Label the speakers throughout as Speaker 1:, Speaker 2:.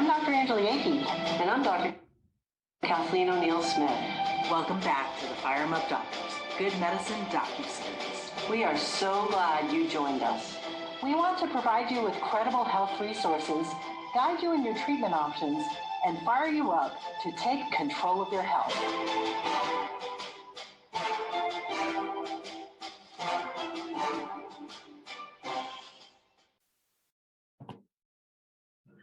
Speaker 1: Dr. Angeli Maun Akey.
Speaker 2: And I'm Dr. Kathleen O'Neill Smith.
Speaker 3: Welcome back to the FIRRIMup Doctors, Good Medicine docu-series.
Speaker 2: We are so glad you joined us.
Speaker 1: We want to provide you with credible health resources, guide you in your treatment options, and fire you up to take control of your health.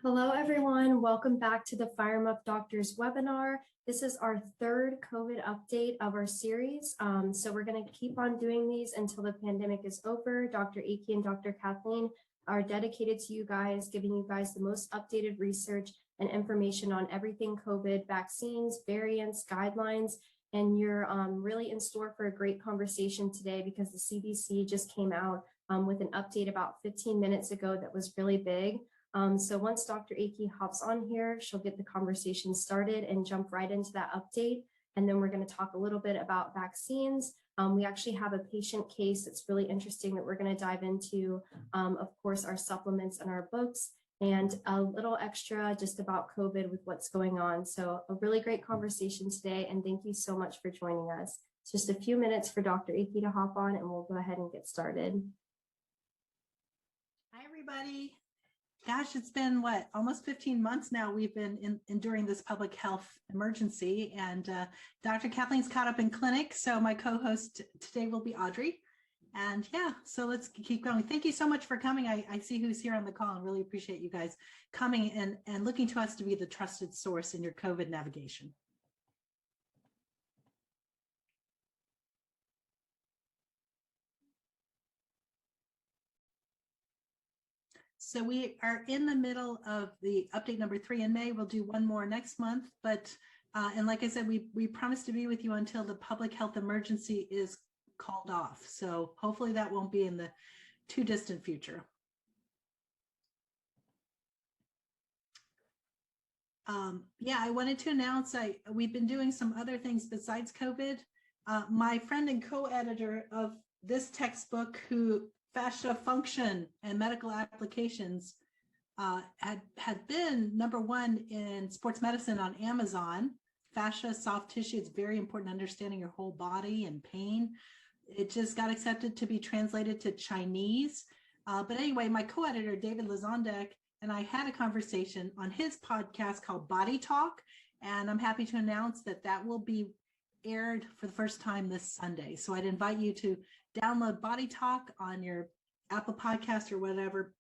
Speaker 4: Hello, everyone. Welcome back to the FIRRIMup Doctors webinar. This is our third COVID update of our series. So we're going to keep on doing these until the pandemic is over. Dr. Akey and Dr. Kathleen are dedicated to you guys, giving you guys the most updated research and information on everything COVID, vaccines, variants, guidelines, and you're really in store for a great conversation today because the CDC just came out with an update about 15 minutes ago that was really big. So once Dr. Akey hops on here, she'll get the conversation started and jump right into that update. And then we're going to talk a little bit about vaccines. We actually have a patient case that's really interesting that we're going to dive into, of course, our supplements and our books, and a little extra just about COVID with what's going on. So a really great conversation today, and thank you so much for joining us. It's just a few minutes for Dr. Akey to hop on, and we'll go ahead and get started.
Speaker 5: Hi, everybody. Gosh, it's been almost 15 months now we've been enduring this public health emergency, and Dr. Kathleen's caught up in clinic, so my co-host today will be Audrey. And yeah, so let's keep going. Thank you so much for coming. I see who's here on the call and really appreciate you guys coming and looking to us to be the trusted source in your COVID navigation. So we are in the middle of the update number 3 in May. We'll do one more next month, but and like I said, we promise to be with you until the public health emergency is called off. So hopefully that won't be in the too distant future. Yeah, I wanted to announce we've been doing some other things besides COVID. My friend and co-editor of this textbook, who Fascia Function and Medical Applications, had been #1 in sports medicine on Amazon. Fascia, soft tissue, it's very important understanding your whole body and pain. It just got accepted to be translated to Chinese. But anyway, my co-editor, David Lazondek, and I had a conversation on his podcast called Body Talk, and I'm happy to announce that that will be aired for the first time this Sunday. So I'd invite you to download Body Talk on your Apple Podcast or whatever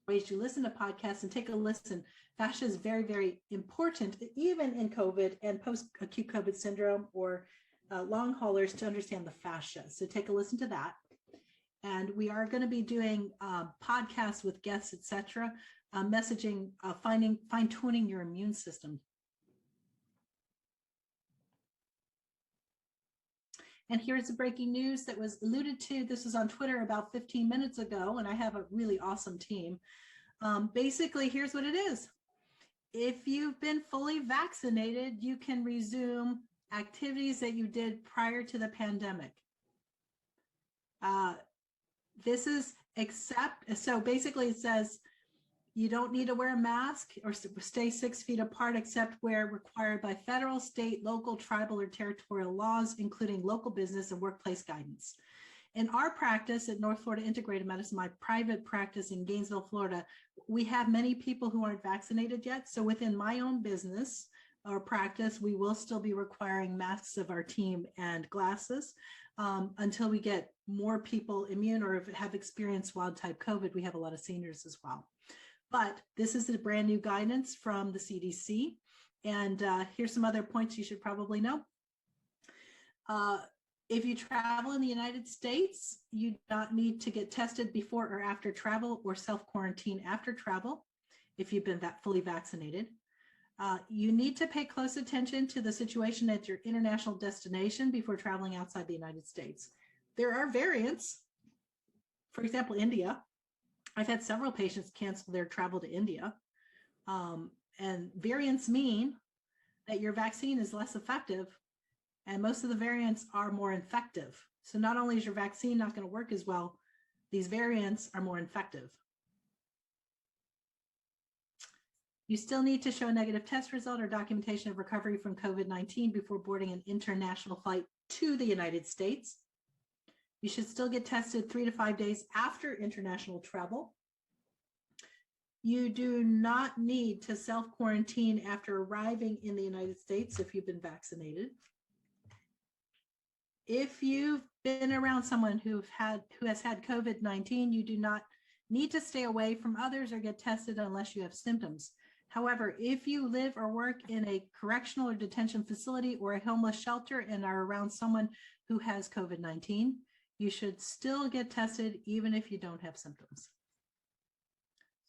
Speaker 5: ways you listen to podcasts and take a listen. Fascia is very, very important, even in COVID and post-acute COVID syndrome or long haulers, to understand the fascia. So take a listen to that. And we are going to be doing podcasts with guests, etc., messaging, fine-tuning your immune system. And here's the breaking news that was alluded to. This was on Twitter about 15 minutes ago, and I have a really awesome team. Basically, here's what it is. If you've been fully vaccinated, you can resume activities that you did prior to the pandemic. This is so basically it says you don't need to wear a mask or stay 6 feet apart except where required by federal, state, local, tribal, or territorial laws, including local business and workplace guidance. In our practice at North Florida Integrative Medicine, my private practice in Gainesville, Florida, we have many people who aren't vaccinated yet. So within my own business or practice, we will still be requiring masks of our team and glasses until we get more people immune or have experienced wild type COVID. We have a lot of seniors as well. But this is a brand new guidance from the CDC. And here's some other points you should probably know. If you travel in the United States, you do not need to get tested before or after travel or self-quarantine after travel if you've been fully vaccinated. You need to pay close attention to the situation at your international destination before traveling outside the United States. There are variants. For example, India. I've had several patients cancel their travel to India. And variants mean that your vaccine is less effective, and most of the variants are more infective. So not only is your vaccine not going to work as well, these variants are more infective. You still need to show a negative test result or documentation of recovery from COVID-19 before boarding an international flight to the United States. You should still get tested 3 to 5 days after international travel. You do not need to self-quarantine after arriving in the United States if you've been vaccinated. If you've been around someone who has had COVID-19, you do not need to stay away from others or get tested unless you have symptoms. However, if you live or work in a correctional or detention facility or a homeless shelter and are around someone who has COVID-19, you should still get tested even if you don't have symptoms.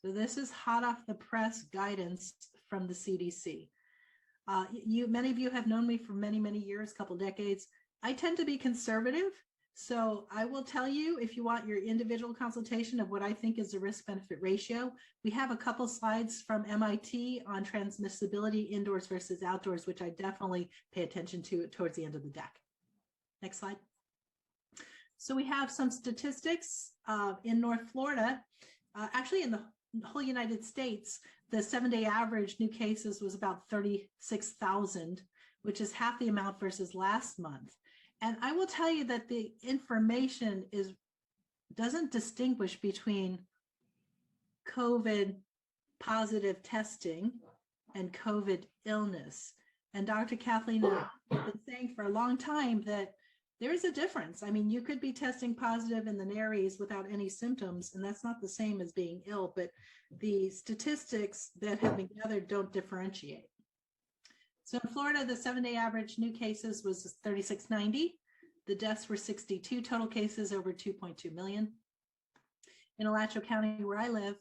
Speaker 5: So this is hot off the press guidance from the CDC. Many of you have known me for many, many years, couple decades. I tend to be conservative. So I will tell you, if you want your individual consultation of what I think is the risk-benefit ratio, we have a couple slides from MIT on transmissibility indoors versus outdoors, which I definitely pay attention to towards the end of the deck. Next slide. So we have some statistics in North Florida. Actually, in the whole United States, the 7-day average new cases was about 36,000, which is half the amount versus last month. And I will tell you that the information doesn't distinguish between COVID positive testing and COVID illness. And Dr. Kathleen has been saying for a long time that there is a difference. I mean, you could be testing positive in the nares without any symptoms, and that's not the same as being ill, but the statistics that have been gathered don't differentiate. So in Florida, the 7-day average new cases was 3,690. The deaths were 62, total cases over 2.2 million. In Alachua County, where I live,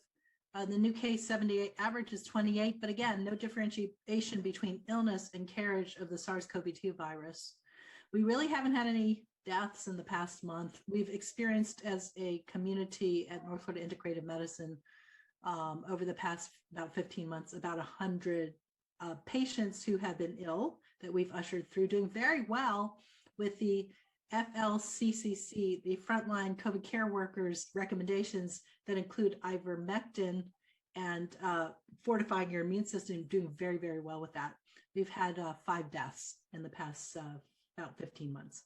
Speaker 5: the new case 7-day average is 28, but again, no differentiation between illness and carriage of the SARS-CoV-2 virus. We really haven't had any deaths in the past month. We've experienced as a community at North Florida Integrative Medicine over the past about 15 months, about 100 patients who have been ill that we've ushered through, doing very well with the FLCCC, the Frontline COVID Care Workers recommendations that include ivermectin and fortifying your immune system, doing very, very well with that. We've had 5 deaths in the past about 15 months.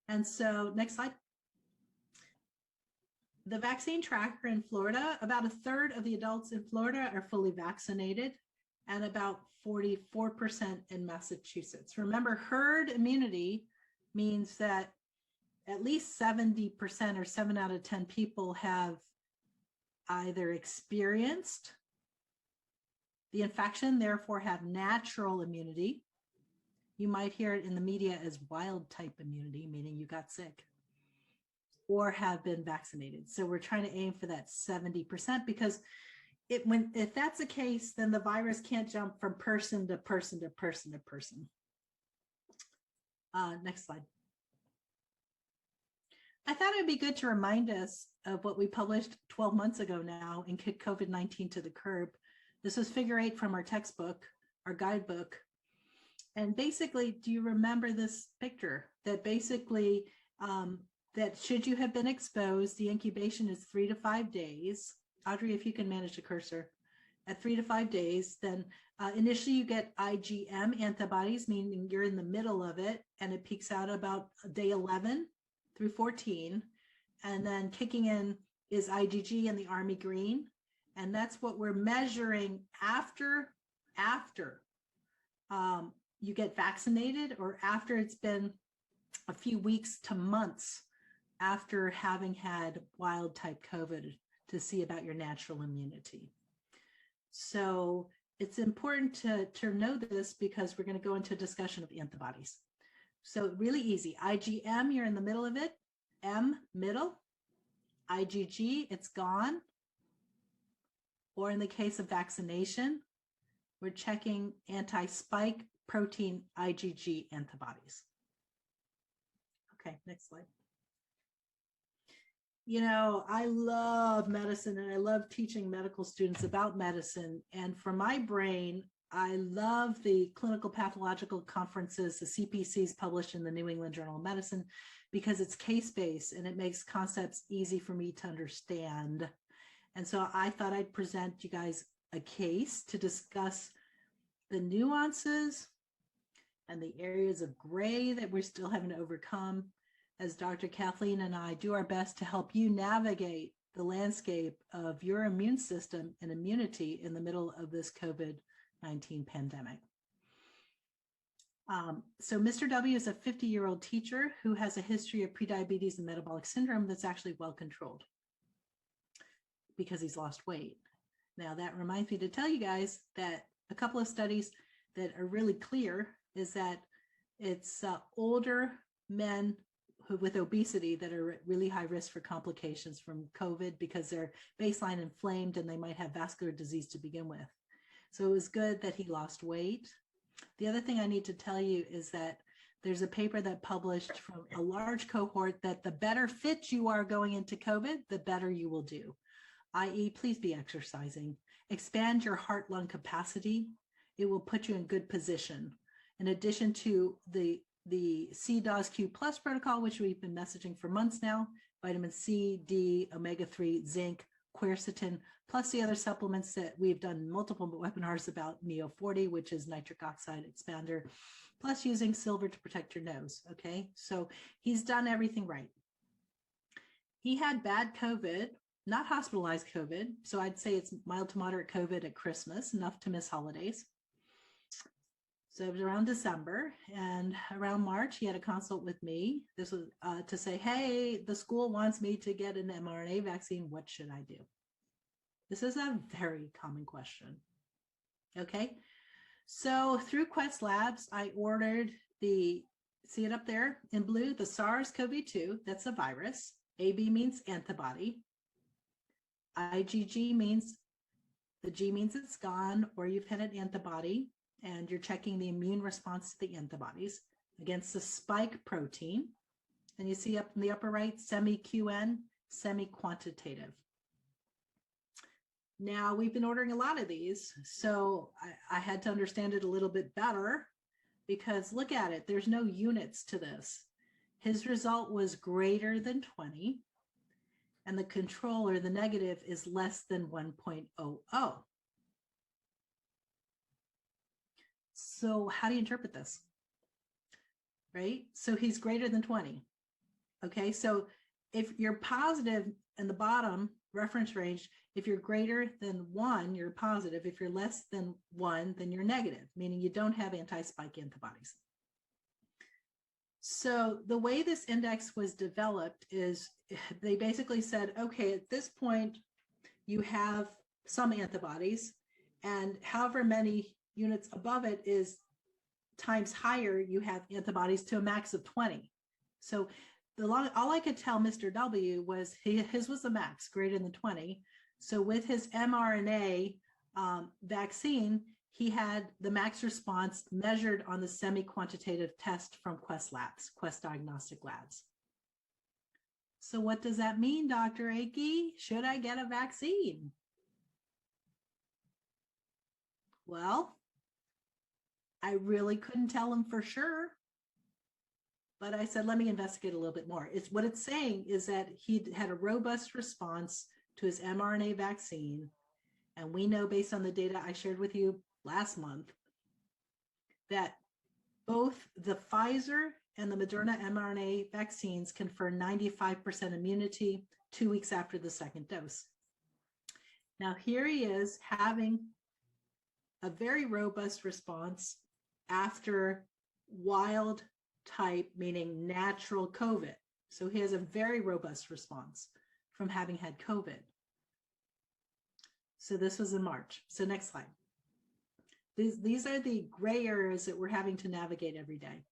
Speaker 5: And so next slide. The vaccine tracker in Florida, about 1/3 of the adults in Florida are fully vaccinated, and about 44% in Massachusetts. Remember, herd immunity means that at least 70% or 7 out of 10 people have either experienced the infection, therefore have natural immunity. You might hear it in the media as wild type immunity, meaning you got sick, or have been vaccinated. So we're trying to aim for that 70% because if that's the case, then the virus can't jump from person to person to person to person. Next slide. I thought it'd be good to remind us of what we published 12 months ago now in Kick COVID-19 to the Curb. This was figure 8 from our textbook, our guidebook. And basically, do you remember this picture that basically, that should you have been exposed, the incubation is 3 to 5 days. Audrey, if you can manage the cursor, at 3 to 5 days, then initially you get IgM antibodies, meaning you're in the middle of it, and it peaks out about day 11 through 14. And then kicking in is IgG in the army green. And that's what we're measuring after you get vaccinated, or after it's been a few weeks to months after having had wild type COVID, to see about your natural immunity. So it's important to know this because we're going to go into a discussion of antibodies. So really easy. IgM, you're in the middle of it. M, middle. IgG, it's gone. Or in the case of vaccination, we're checking anti-spike protein IgG antibodies. Okay, next slide. You know, I love medicine and I love teaching medical students about medicine. And for my brain, I love the clinical pathological conferences, the CPCs published in the New England Journal of Medicine, because it's case-based and it makes concepts easy for me to understand. And so I thought I'd present you guys a case to discuss the nuances and the areas of gray that we're still having to overcome as Dr. Kathleen and I do our best to help you navigate the landscape of your immune system and immunity in the middle of this COVID-19 pandemic. So Mr. W is a 50-year-old teacher who has a history of prediabetes and metabolic syndrome that's actually well controlled because he's lost weight. Now that reminds me to tell you guys that a couple of studies that are really clear is that it's older men with obesity that are at really high risk for complications from COVID because they're baseline inflamed and they might have vascular disease to begin with. So it was good that he lost weight. The other thing I need to tell you is that there's a paper that published from a large cohort that the better fit you are going into COVID, the better you will do, i.e. please be exercising, expand your heart-lung capacity. It will put you in good position. In addition to the CDOS-Q plus protocol, which we've been messaging for months now, vitamin C, D, omega-3, zinc, quercetin, plus the other supplements that we've done multiple webinars about, Neo40, which is nitric oxide expander, plus using silver to protect your nose, okay? So he's done everything right. He had bad COVID, not hospitalized COVID, so I'd say it's mild to moderate COVID at Christmas, enough to miss holidays. So it was around December, and around March, he had a consult with me. This was to say, hey, the school wants me to get an mRNA vaccine. What should I do? This is a very common question. Okay. So through Quest Labs, I ordered see it up there in blue, the SARS-CoV-2, that's a virus. AB means antibody. IgG means, the G means it's gone, or you've had an antibody, and you're checking the immune response to the antibodies against the spike protein. And you see up in the upper right, semi-QN, semi-quantitative. Now, we've been ordering a lot of these, so I had to understand it a little bit better because look at it, there's no units to this. His result was greater than 20, and the control or the negative is less than 1.00. So how do you interpret this? Right? So he's greater than 20. Okay, so if you're positive in the bottom reference range, if you're greater than 1, you're positive. If you're less than 1, then you're negative, meaning you don't have anti-spike antibodies. So the way this index was developed is they basically said, okay, at this point, you have some antibodies, and however many units above it is times higher, you have antibodies to a max of 20. So all I could tell Mr. W was his was the max, greater than 20. So with his mRNA vaccine, he had the max response measured on the semi-quantitative test from Quest Labs, Quest Diagnostic Labs. So what does that mean, Dr. Akey? Should I get a vaccine? Well, I really couldn't tell him for sure, but I said, let me investigate a little bit more. What it's saying is that he had a robust response to his mRNA vaccine. And we know based on the data I shared with you last month that both the Pfizer and the Moderna mRNA vaccines confer 95% immunity 2 weeks after the second dose. Now here he is having a very robust response after wild type, meaning natural COVID. So he has a very robust response from having had COVID. So this was in March. So next slide. These are the gray areas that we're having to navigate every day.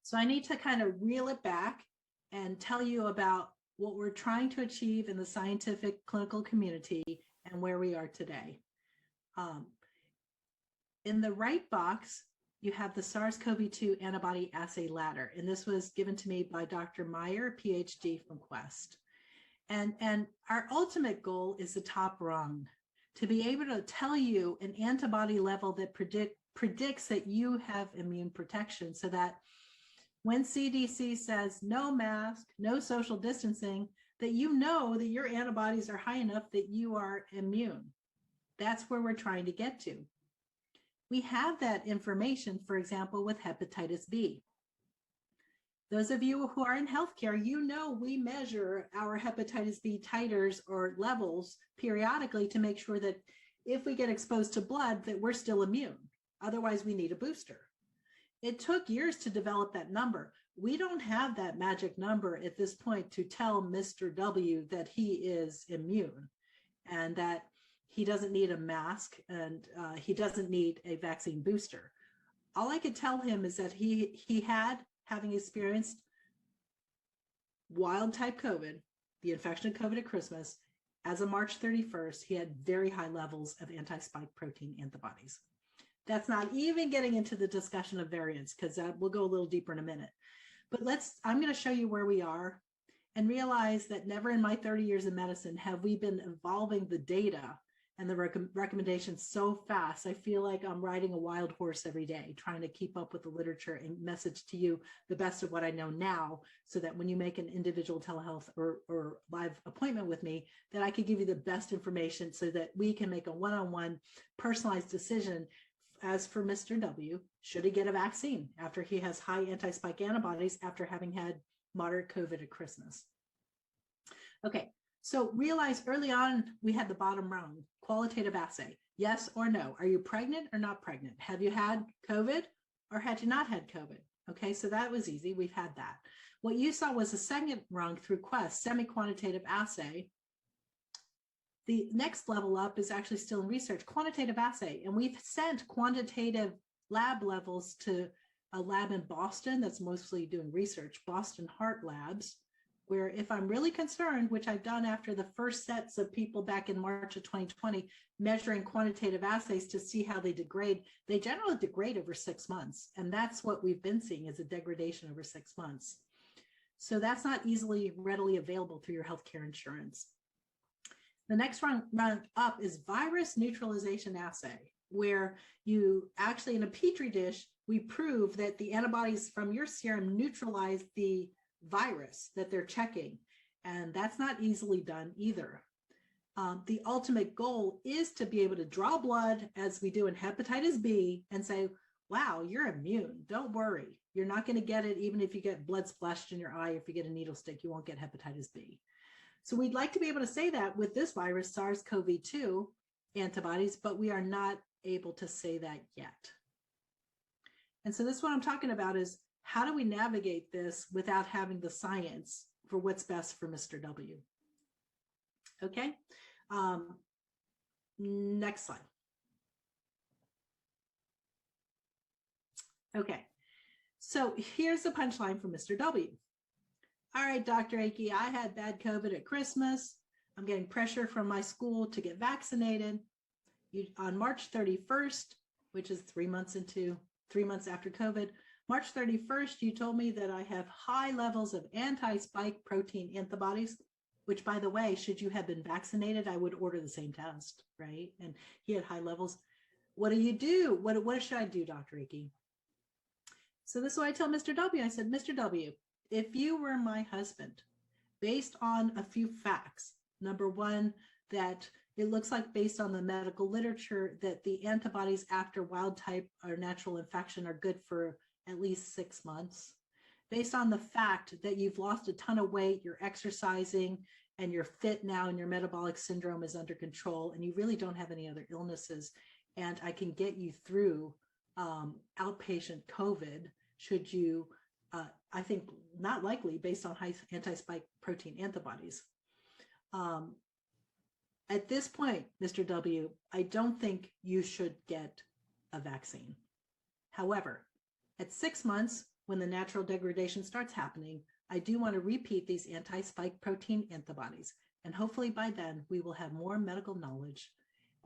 Speaker 5: So I need to kind of reel it back and tell you about what we're trying to achieve in the scientific clinical community and where we are today. In the right box, you have the SARS-CoV-2 antibody assay ladder. And this was given to me by Dr. Meyer, PhD from Quest. And our ultimate goal is the top rung, to be able to tell you an antibody level that predicts that you have immune protection, so that when CDC says no mask, no social distancing, that you know that your antibodies are high enough that you are immune. That's where we're trying to get to. We have that information, for example, with hepatitis B. Those of you who are in healthcare, you know we measure our hepatitis B titers or levels periodically to make sure that if we get exposed to blood, that we're still immune. Otherwise, we need a booster. It took years to develop that number. We don't have that magic number at this point to tell Mr. W that he is immune and that he doesn't need a mask and he doesn't need a vaccine booster. All I could tell him is that he had, having experienced wild type COVID, the infection of COVID at Christmas, as of March 31st, he had very high levels of anti-spike protein antibodies. That's not even getting into the discussion of variants, because we'll go a little deeper in a minute. But I'm going to show you where we are and realize that never in my 30 years in medicine have we been evolving the data and the recommendations so fast. I feel like I'm riding a wild horse every day, trying to keep up with the literature and message to you the best of what I know now, so that when you make an individual telehealth or live appointment with me, that I can give you the best information so that we can make a one-on-one personalized decision. As for Mr. W, should he get a vaccine after he has high anti-spike antibodies after having had moderate COVID at Christmas? Okay, so realize early on we had the bottom rung, qualitative assay. Yes or no? Are you pregnant or not pregnant? Have you had COVID or had you not had COVID? Okay, so that was easy. We've had that. What you saw was a second rung through Quest, semi-quantitative assay. The next level up is actually still in research, quantitative assay. And we've sent quantitative lab levels to a lab in Boston that's mostly doing research, Boston Heart Labs, where if I'm really concerned, which I've done after the first sets of people back in March of 2020, measuring quantitative assays to see how they degrade, they generally degrade over 6 months. And that's what we've been seeing, is a degradation over 6 months. So that's not easily readily available through your healthcare insurance. The next rung up is virus neutralization assay, where you actually, in a Petri dish, we prove that the antibodies from your serum neutralize the virus that they're checking. And that's not easily done either. The ultimate goal is to be able to draw blood, as we do in hepatitis B, and say, wow, you're immune. Don't worry. You're not going to get it even if you get blood splashed in your eye. If you get a needle stick, you won't get hepatitis B. So we'd like to be able to say that with this virus, SARS-CoV-2 antibodies, but we are not able to say that yet. And so this is what I'm talking about, is how do we navigate this without having the science for what's best for Mr. W? Okay, next slide. Okay, so here's the punchline for Mr. W. All right, Dr. Akey, I had bad COVID at Christmas. I'm getting pressure from my school to get vaccinated. On March 31st, which is 3 months after COVID, March 31st, you told me that I have high levels of anti-spike protein antibodies, which, by the way, should you have been vaccinated, I would order the same test, right? And he had high levels. What do you do? What should I do, Dr. Akey? So this is what I tell Mr. W. I said, Mr. W, if you were my husband, based on a few facts, number one, that it looks like based on the medical literature that the antibodies after wild type or natural infection are good for at least 6 months. Based on the fact that you've lost a ton of weight, you're exercising, and you're fit now, and your metabolic syndrome is under control, and you really don't have any other illnesses, and I can get you through outpatient COVID, should you, I think not likely based on high anti-spike protein antibodies. At this point, Mr. W, I don't think you should get a vaccine. However, at 6 months, when the natural degradation starts happening, I do want to repeat these anti-spike protein antibodies. And hopefully by then we will have more medical knowledge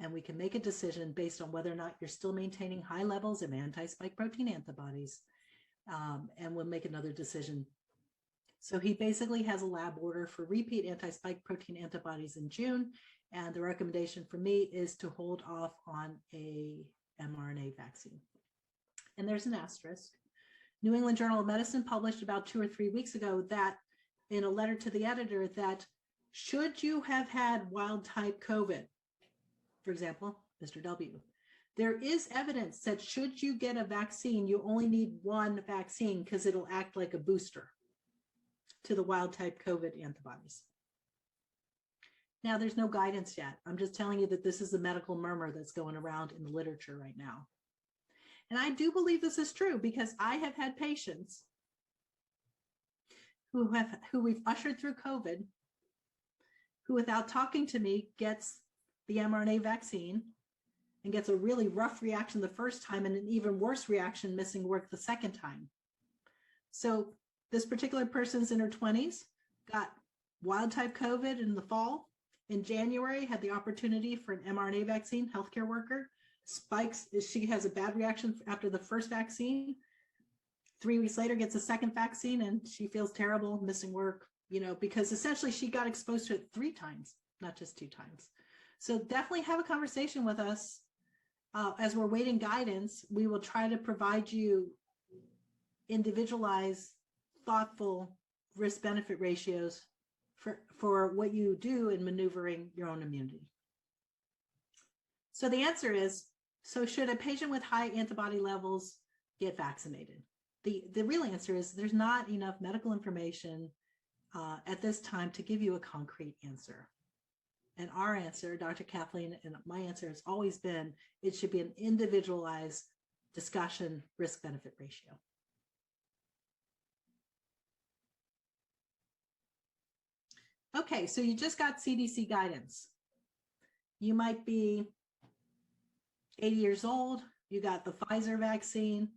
Speaker 5: and we can make a decision based on whether or not you're still maintaining high levels of anti-spike protein antibodies. And we'll make another decision. So he basically has a lab order for repeat anti-spike protein antibodies in June. And the recommendation for me is to hold off on a mRNA vaccine. And there's an asterisk. New England Journal of Medicine published about 2 or 3 weeks ago that in a letter to the editor that should you have had wild type COVID, for example, Mr. W. There is evidence that should you get a vaccine, you only need one vaccine because it'll act like a booster to the wild type COVID antibodies. Now, there's no guidance yet. I'm just telling you that this is the medical murmur that's going around in the literature right now. And I do believe this is true because I have had patients who we've ushered through COVID, who without talking to me gets the mRNA vaccine and gets a really rough reaction the first time and an even worse reaction missing work the second time. So this particular person's in her 20s, got wild type COVID in the fall. In January, had the opportunity for an mRNA vaccine, healthcare worker, spikes, she has a bad reaction after the first vaccine. 3 weeks later, gets a second vaccine and she feels terrible, missing work, because essentially she got exposed to it 3 times, not just 2 times. So definitely have a conversation with us. As we're waiting guidance, we will try to provide you individualized, thoughtful risk-benefit ratios for what you do in maneuvering your own immunity. So the answer is, so should a patient with high antibody levels get vaccinated? The real answer is there's not enough medical information at this time to give you a concrete answer. And our answer, Dr. Kathleen, and my answer has always been, it should be an individualized discussion risk-benefit ratio. Okay, so you just got CDC guidance. You might be 80 years old. You got the Pfizer vaccine.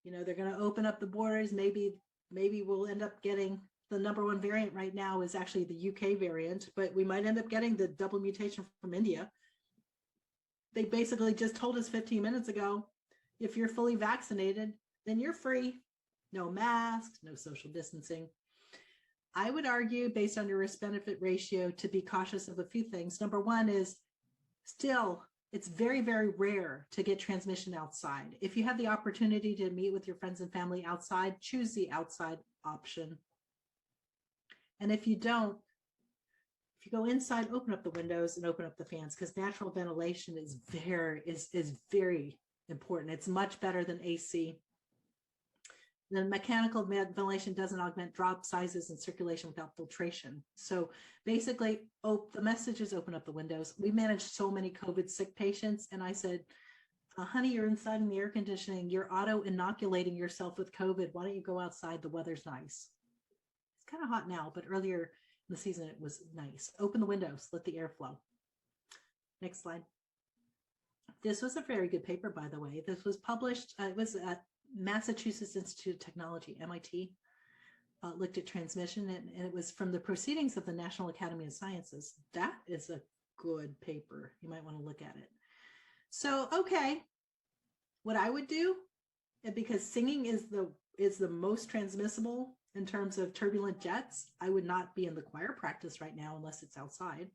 Speaker 5: They're going to open up the borders. Maybe we'll end up getting the #1 variant right now is actually the UK variant, but we might end up getting the double mutation from India. They basically just told us 15 minutes ago, if you're fully vaccinated, then you're free. No masks, no social distancing. I would argue, based on your risk-benefit ratio, to be cautious of a few things. #1 is still, it's very, very rare to get transmission outside. If you have the opportunity to meet with your friends and family outside, choose the outside option. And if you don't, if you go inside, open up the windows and open up the fans, because natural ventilation is very important. It's much better than AC. The mechanical ventilation doesn't augment drop sizes and circulation without filtration. So basically, the message is open up the windows. We managed so many COVID sick patients, and I said, honey, you're inside in the air conditioning. You're auto-inoculating yourself with COVID. Why don't you go outside? The weather's nice. It's kind of hot now, but earlier in the season, it was nice. Open the windows, let the air flow. Next slide. This was a very good paper, by the way. This was published, it was at Massachusetts Institute of Technology, MIT, looked at transmission, and it was from the Proceedings of the National Academy of Sciences. That is a good paper. You might want to look at it. So, okay, what I would do, because singing is the most transmissible in terms of turbulent jets, I would not be in the choir practice right now unless it's outside.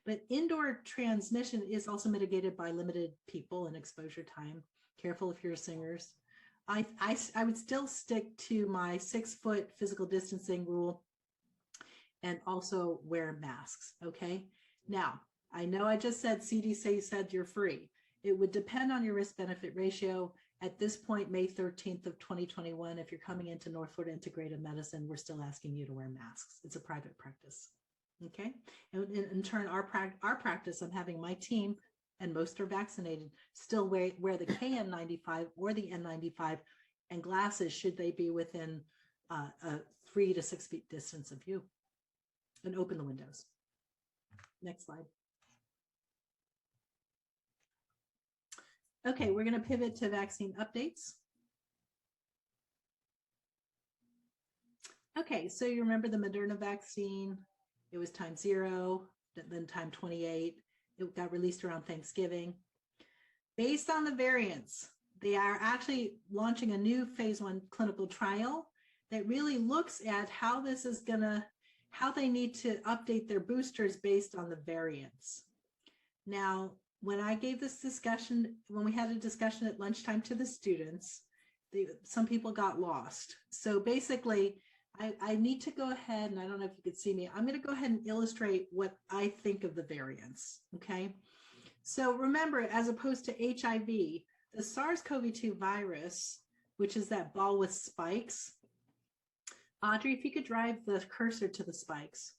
Speaker 5: But indoor transmission is also mitigated by limited people and exposure time. Careful if you're singers. I would still stick to my 6-foot physical distancing rule and also wear masks, okay? Now, I know I just said CDC said you're free. It would depend on your risk-benefit ratio. At this point, May 13th of 2021, if you're coming into North Florida Integrative Medicine, we're still asking you to wear masks. It's a private practice, okay? And in turn, our practice, I'm having my team, and most are vaccinated, still wear the KN95 or the N95 and glasses should they be within a 3 to 6 feet distance of you, and open the windows. Next slide. Okay, we're going to pivot to vaccine updates. Okay, so you remember the Moderna vaccine, it was time 0, then time 28. It got released around Thanksgiving. Based on the variants, they are actually launching a new phase 1 clinical trial that really looks at how this is how they need to update their boosters based on the variants. Now, when I gave this discussion, when we had a discussion at lunchtime to the students, some people got lost. So basically, I need to go ahead, and I don't know if you could see me. I'm going to go ahead and illustrate what I think of the variants, okay? So remember, as opposed to HIV, the SARS-CoV-2 virus, which is that ball with spikes. Audrey, if you could drive the cursor to the spikes.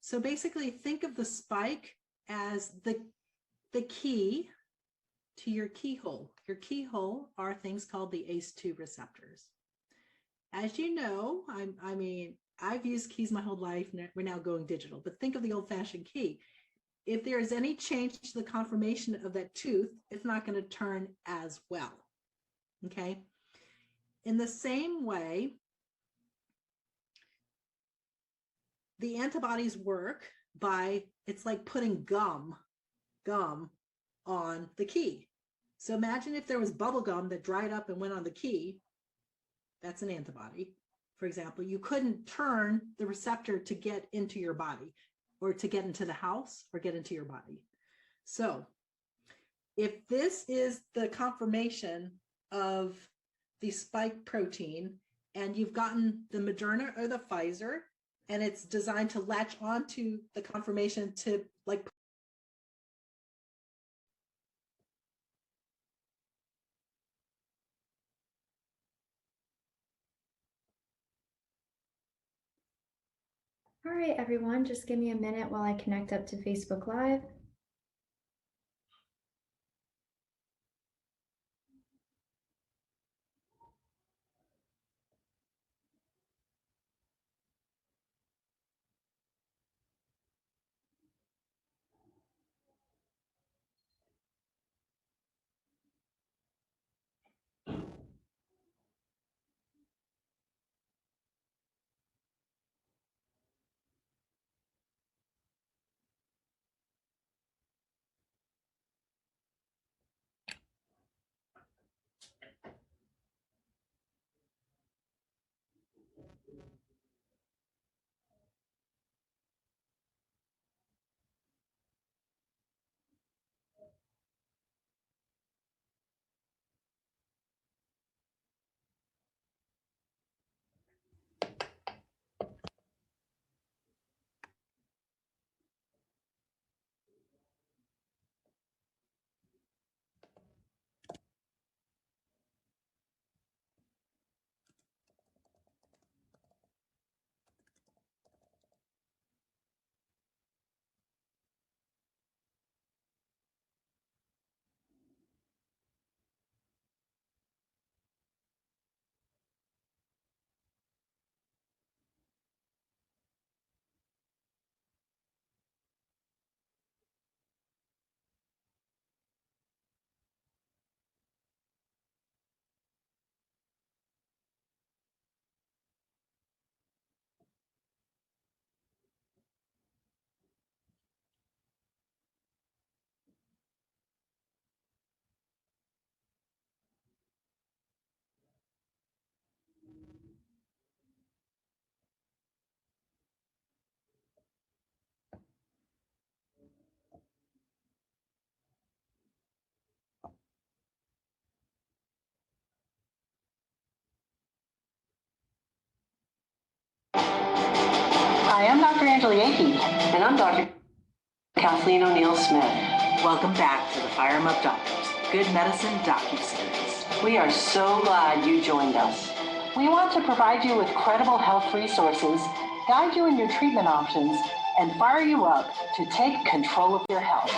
Speaker 5: So basically think of the spike as the key to your keyhole. Your keyhole are things called the ACE2 receptors. As you know, I mean, I've used keys my whole life. We're now going digital, but think of the old-fashioned key. If there is any change to the conformation of that tooth, it's not going to turn as well, okay? In the same way, the antibodies work by, it's like putting gum on the key. So imagine if there was bubble gum that dried up and went on the key. That's an antibody. For example, you couldn't turn the receptor to get into your body or to get into the house or get into your body. So if this is the conformation of the spike protein and you've gotten the Moderna or the Pfizer and it's designed to latch onto the conformation to like
Speaker 4: All right, everyone, just give me a minute while I connect up to Facebook Live.
Speaker 1: Hi, I'm Dr. Angeli Akey.
Speaker 2: And I'm Dr. Kathleen O'Neill Smith.
Speaker 3: Welcome back to the FIRRIMup Doctors, Good Medicine docuseries.
Speaker 2: We are so glad you joined us.
Speaker 1: We want to provide you with credible health resources, guide you in your treatment options, and fire you up to take control of your health.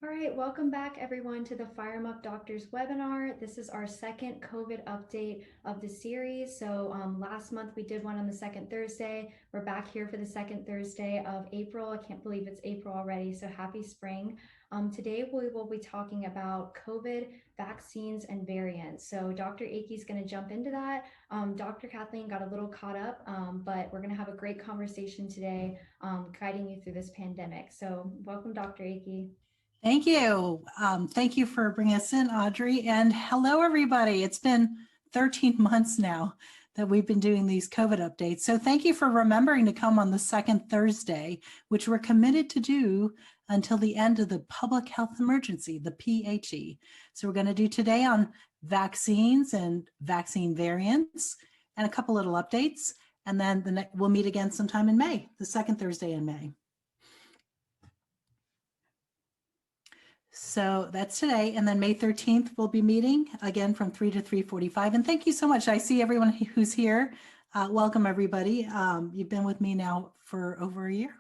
Speaker 4: All right, welcome back everyone to the FIRRIMup Doctors webinar. This is our second COVID update of the series. So last month we did one on the second Thursday. We're back here for the second Thursday of April. I can't believe it's April already, so happy spring. Today we will be talking about COVID vaccines and variants. So Dr. Akey is going to jump into that. Dr. Kathleen got a little caught up, but we're going to have a great conversation today guiding you through this pandemic. So welcome, Dr. Akey.
Speaker 5: Thank you. Thank you for bringing us in, Audrey. And hello, everybody. It's been 13 months now that we've been doing these COVID updates. So thank you for remembering to come on the second Thursday, which we're committed to do until the end of the public health emergency, the PHE. So we're going to do today on vaccines and vaccine variants and a couple little updates. And then we'll meet again sometime in May, the second Thursday in May. So that's today. And then May 13th, we'll be meeting again from 3 to 3:45. And thank you so much. I see everyone who's here. Welcome, everybody. You've been with me now for over a year.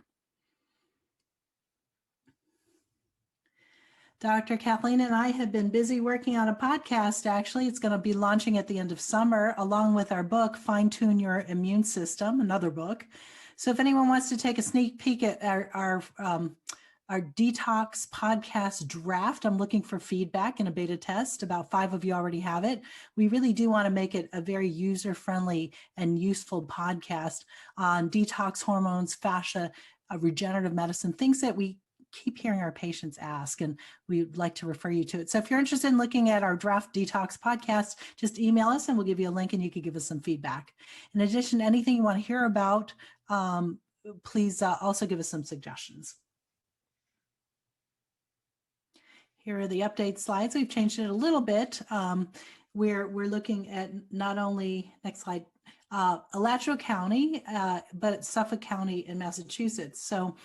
Speaker 5: Dr. Kathleen and I have been busy working on a podcast. Actually, it's going to be launching at the end of summer, along with our book, Fine Tune Your Immune System, another book. So if anyone wants to take a sneak peek at our detox podcast draft, I'm looking for feedback in a beta test. About 5 of you already have it. We really do want to make it a very user-friendly and useful podcast on detox, hormones, fascia, regenerative medicine, things that we keep hearing our patients ask, and we'd like to refer you to it. So if you're interested in looking at our draft detox podcast, just email us and we'll give you a link and you can give us some feedback. In addition, anything you want to hear about, please also give us some suggestions. Here are the update slides. We've changed it a little bit. We're looking at not only, next slide, Alachua County, but Suffolk County in Massachusetts. So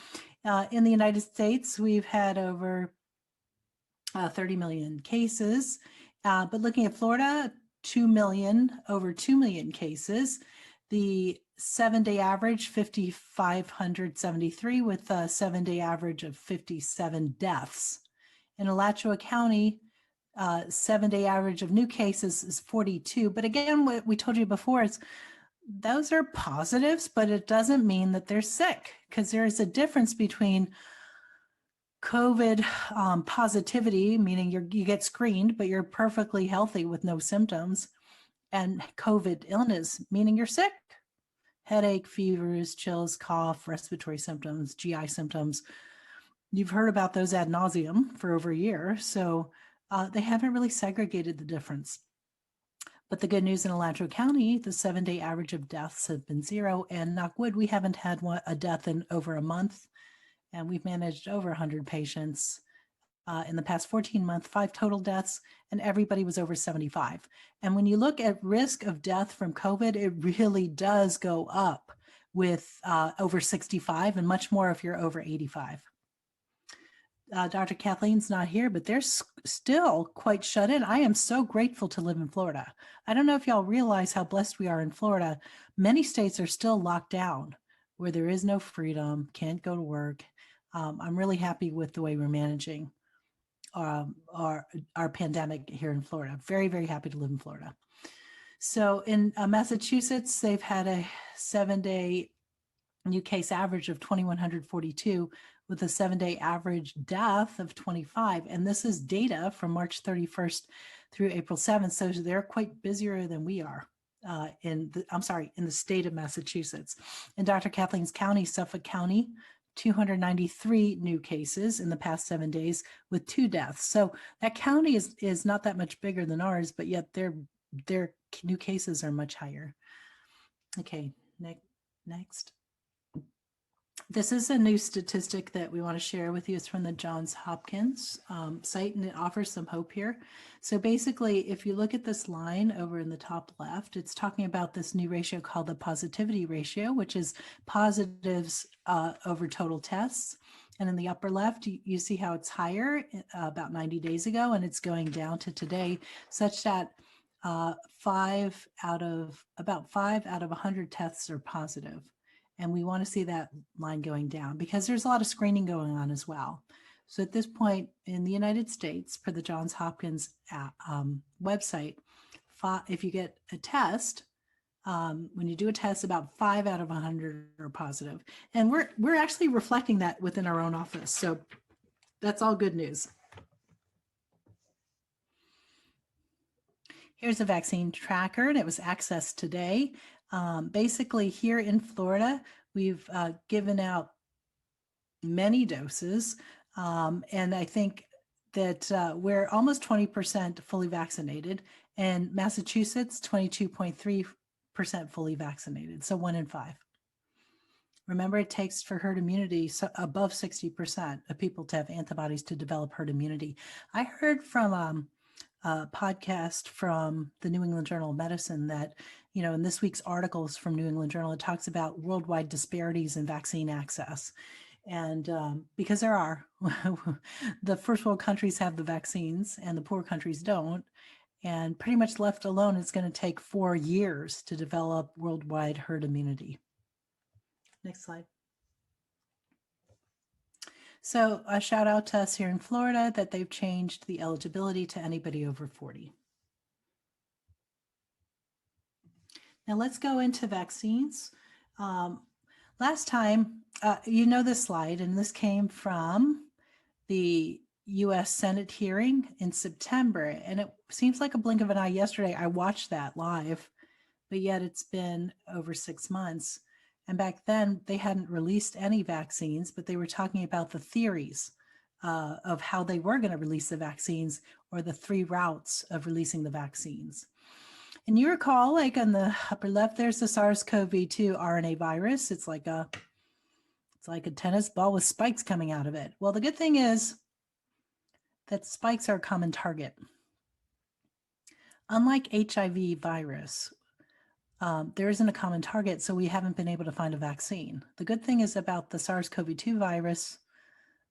Speaker 5: in the United States, we've had over 30 million cases, but looking at Florida, over 2 million cases. The 7-day average, 5,573, with a 7-day average of 57 deaths. In Alachua County, 7-day average of new cases is 42. But again, what we told you before is those are positives, but it doesn't mean that they're sick, because there is a difference between COVID positivity, meaning you get screened, but you're perfectly healthy with no symptoms, and COVID illness, meaning you're sick. Headache, fevers, chills, cough, respiratory symptoms, GI symptoms. You've heard about those ad nauseum for over a year, so they haven't really segregated the difference. But the good news in Alachua County, the 7-day average of deaths have been 0, and knock wood, we haven't had a death in over a month, and we've managed over 100 patients. In the past 14 months, 5 total deaths, and everybody was over 75. And when you look at risk of death from COVID, it really does go up with over 65, and much more if you're over 85. Dr. Kathleen's not here, but they're still quite shut in. I am so grateful to live in Florida. I don't know if y'all realize how blessed we are in Florida. Many states are still locked down, where there is no freedom, can't go to work. I'm really happy with the way we're managing our pandemic here in Florida. Very, very happy to live in Florida. So in Massachusetts, they've had a 7-day new case average of 2,142, with a 7-day average death of 25. And this is data from March 31st through April 7th. So they're quite busier than we are in the state of Massachusetts. In Dr. Kathleen's county, Suffolk County, 293 new cases in the past 7 days with 2 deaths. So that county is not that much bigger than ours, but yet their new cases are much higher. Okay, next. This is a new statistic that we want to share with you. It's from the Johns Hopkins site, and it offers some hope here. So basically, if you look at this line over in the top left, it's talking about this new ratio called the positivity ratio, which is positives over total tests. And in the upper left, you see how it's higher about 90 days ago, and it's going down to today, such that about 5 out of 100 tests are positive. And we want to see that line going down because there's a lot of screening going on as well. So at this point in the United States, per the Johns Hopkins website, if you get a test, when you do a test, about 5 out of 100 are positive. And we're actually reflecting that within our own office. So that's all good news. Here's a vaccine tracker, and it was accessed today. Basically, here in Florida, we've given out many doses, and I think that we're almost 20% fully vaccinated. And Massachusetts, 22.3% fully vaccinated, so 1 in 5. Remember, it takes for herd immunity above 60% of people to have antibodies to develop herd immunity. I heard from a podcast from the New England Journal of Medicine that, in this week's articles from New England Journal, it talks about worldwide disparities in vaccine access. And because there are, the first world countries have the vaccines and the poor countries don't. And pretty much left alone, it's going to take 4 years to develop worldwide herd immunity. Next slide. So a shout out to us here in Florida that they've changed the eligibility to anybody over 40. Now let's go into vaccines. Last time, this slide, and this came from the U.S. Senate hearing in September, and it seems like a blink of an eye yesterday. I watched that live, but yet it's been over 6 months. And back then they hadn't released any vaccines, but they were talking about the theories of how they were going to release the vaccines, or the 3 routes of releasing the vaccines. And you recall, like on the upper left, there's the SARS-CoV-2 RNA virus. It's like a tennis ball with spikes coming out of it. Well, the good thing is that spikes are a common target. Unlike HIV virus, there isn't a common target, so we haven't been able to find a vaccine. The good thing is about the SARS-CoV-2 virus,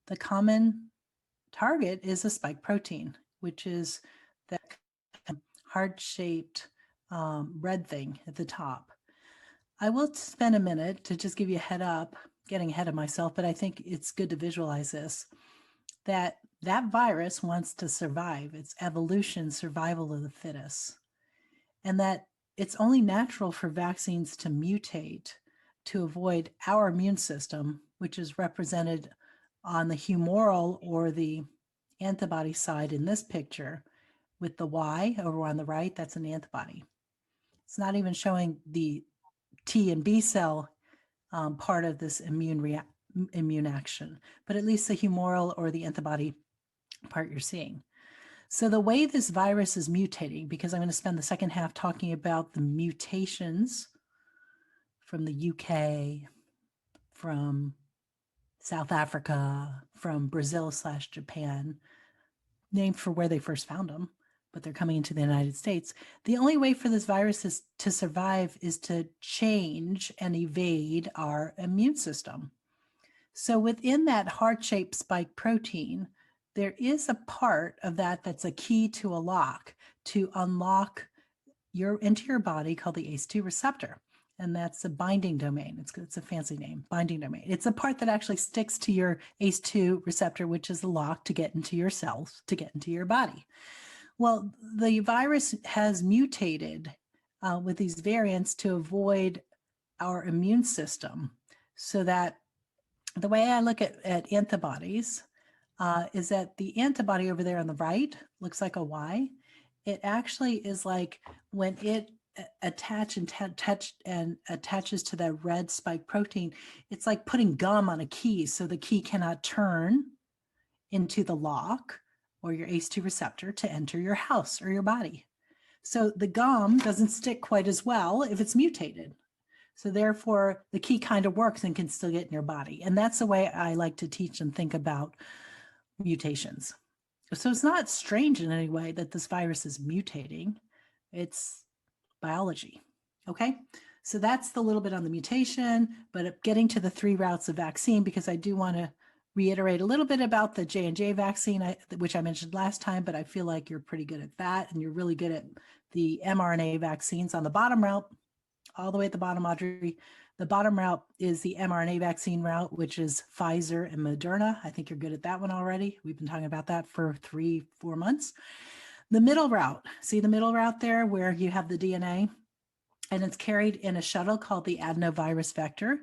Speaker 5: the common target is a spike protein, which is that heart-shaped red thing at the top. I will spend a minute to just give you a head up, getting ahead of myself, but I think it's good to visualize this, that virus wants to survive. It's evolution, survival of the fittest. And that it's only natural for vaccines to mutate to avoid our immune system, which is represented on the humoral or the antibody side in this picture with the Y over on the right. That's an antibody. It's not even showing the T and B cell part of this immune action, but at least the humoral or the antibody part you're seeing. So the way this virus is mutating, because I'm going to spend the second half talking about the mutations from the UK, from South Africa, from Brazil/Japan, named for where they first found them, but they're coming into the United States. The only way for this virus to survive is to change and evade our immune system. So within that heart-shaped spike protein, there is a part of that that's a key to a lock to unlock into your body called the ACE2 receptor. And that's a binding domain. It's a fancy name, binding domain. It's a part that actually sticks to your ACE2 receptor, which is the lock to get into your cells, to get into your body. Well, the virus has mutated with these variants to avoid our immune system, so that the way I look at antibodies is that the antibody over there on the right looks like a Y. It actually is like when it attaches to that red spike protein, it's like putting gum on a key, so the key cannot turn into the lock or your ACE2 receptor to enter your house or your body. So the gum doesn't stick quite as well if it's mutated. So therefore, the key kind of works and can still get in your body. And that's the way I like to teach and think about mutations. So it's not strange in any way that this virus is mutating. It's biology. Okay, so that's the little bit on the mutation, but getting to the 3 routes of vaccine, because I do want to reiterate a little bit about the J&J vaccine, which I mentioned last time, but I feel like you're pretty good at that, and you're really good at the mRNA vaccines on the bottom route, all the way at the bottom, Audrey. The bottom route is the mRNA vaccine route, which is Pfizer and Moderna. I think you're good at that one already. We've been talking about that for 3-4 months. The middle route, see the middle route there where you have the DNA and it's carried in a shuttle called the adenovirus vector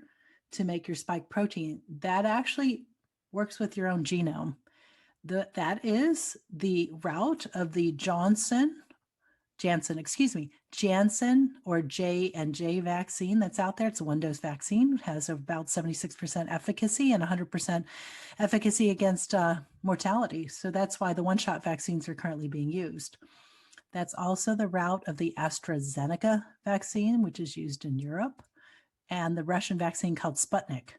Speaker 5: to make your spike protein. That actually works with your own genome. That is the route of the Janssen or J&J vaccine that's out there. It's a 1-dose vaccine. It has about 76% efficacy and 100% efficacy against mortality. So that's why the 1-shot vaccines are currently being used.
Speaker 6: That's also the route of the AstraZeneca vaccine, which is used in Europe, and the Russian vaccine called Sputnik.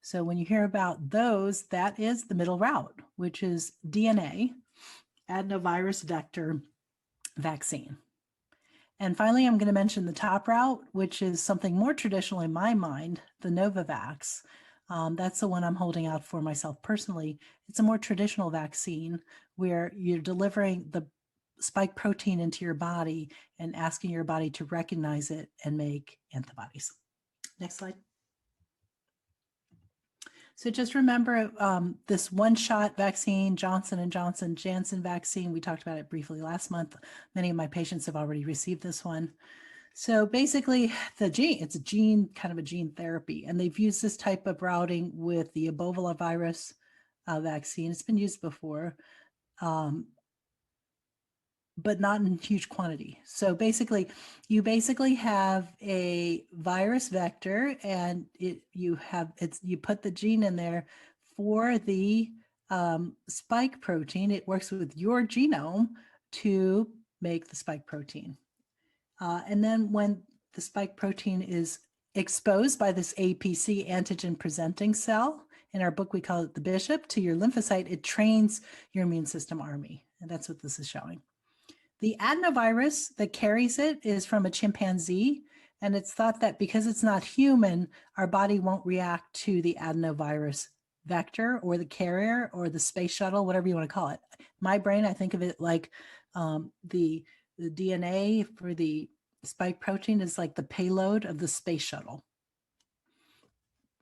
Speaker 6: So when you hear about those, that is the middle route, which is DNA, adenovirus vector vaccine. And finally, I'm going to mention the top route, which is something more traditional in my mind, the Novavax. That's the one I'm holding out for myself personally. It's a more traditional vaccine where you're delivering the spike protein into your body and asking your body to recognize it and make antibodies. Next slide. So just remember this one-shot vaccine, Johnson & Johnson Janssen vaccine. We talked about it briefly last month. Many of my patients have already received this one. So basically it's a gene, kind of a gene therapy. And they've used this type of routing with the Ebola virus vaccine. It's been used before, but not in huge quantity. So basically, you have a virus vector, and you put the gene in there for the spike protein. It works with your genome to make the spike protein. And then when the spike protein is exposed by this APC, antigen presenting cell, in our book we call it the bishop, to your lymphocyte, it trains your immune system army. And that's what this is showing. The adenovirus that carries it is from a chimpanzee, and it's thought that because it's not human, our body won't react to the adenovirus vector or the carrier or the space shuttle, whatever you want to call it. My brain, I think of it like the DNA for the spike protein is like the payload of the space shuttle.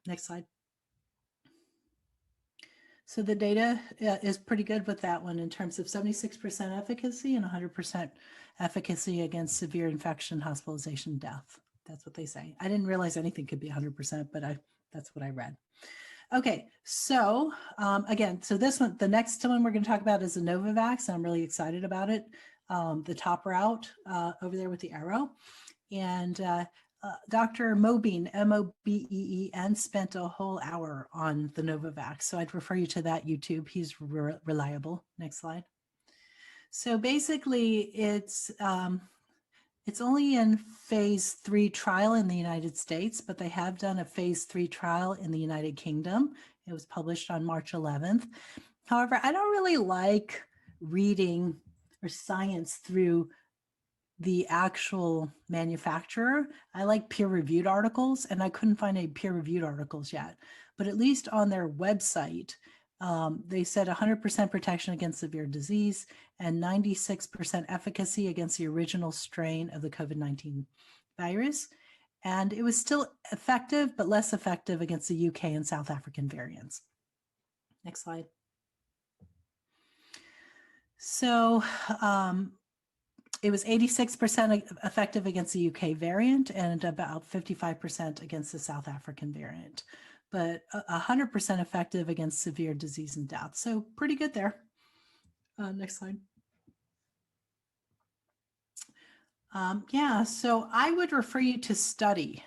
Speaker 6: Next slide. So the data is pretty good with that one in terms of 76% efficacy and 100% efficacy against severe infection, hospitalization, death. That's what they say. I didn't realize anything could be 100%, but that's what I read. Okay, so again, so this one, the next one we're going to talk about is the Novavax. I'm really excited about it. The top route over there with the arrow. And Dr. Mobeen, M-O-B-E-E-N, spent a whole hour on the Novavax. So I'd refer you to that YouTube. He's reliable. Next slide. So basically it's only in phase 3 trial in the United States, but they have done a phase 3 trial in the United Kingdom. It was published on March 11th. However, I don't really like reading or science through the actual manufacturer. I like peer-reviewed articles, and I couldn't find any peer-reviewed articles yet. But at least on their website, they said 100% protection against severe disease and 96% efficacy against the original strain of the COVID-19 virus. And it was still effective, but less effective against the UK and South African variants. Next slide. So it was 86% effective against the UK variant and about 55% against the South African variant, but 100% effective against severe disease and death. So pretty good there. Next slide. Yeah, so I would refer you to study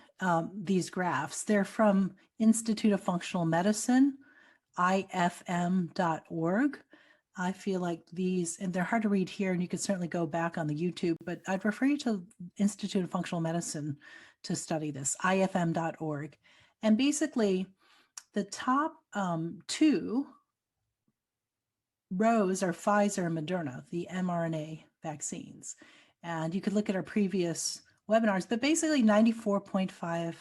Speaker 6: these graphs. They're from Institute of Functional Medicine, ifm.org. I feel like these, and they're hard to read here, and you could certainly go back on the YouTube, but I'd refer you to Institute of Functional Medicine to study this, ifm.org. And basically, the top 2 rows are Pfizer and Moderna, the mRNA vaccines. And you could look at our previous webinars, but basically 94.5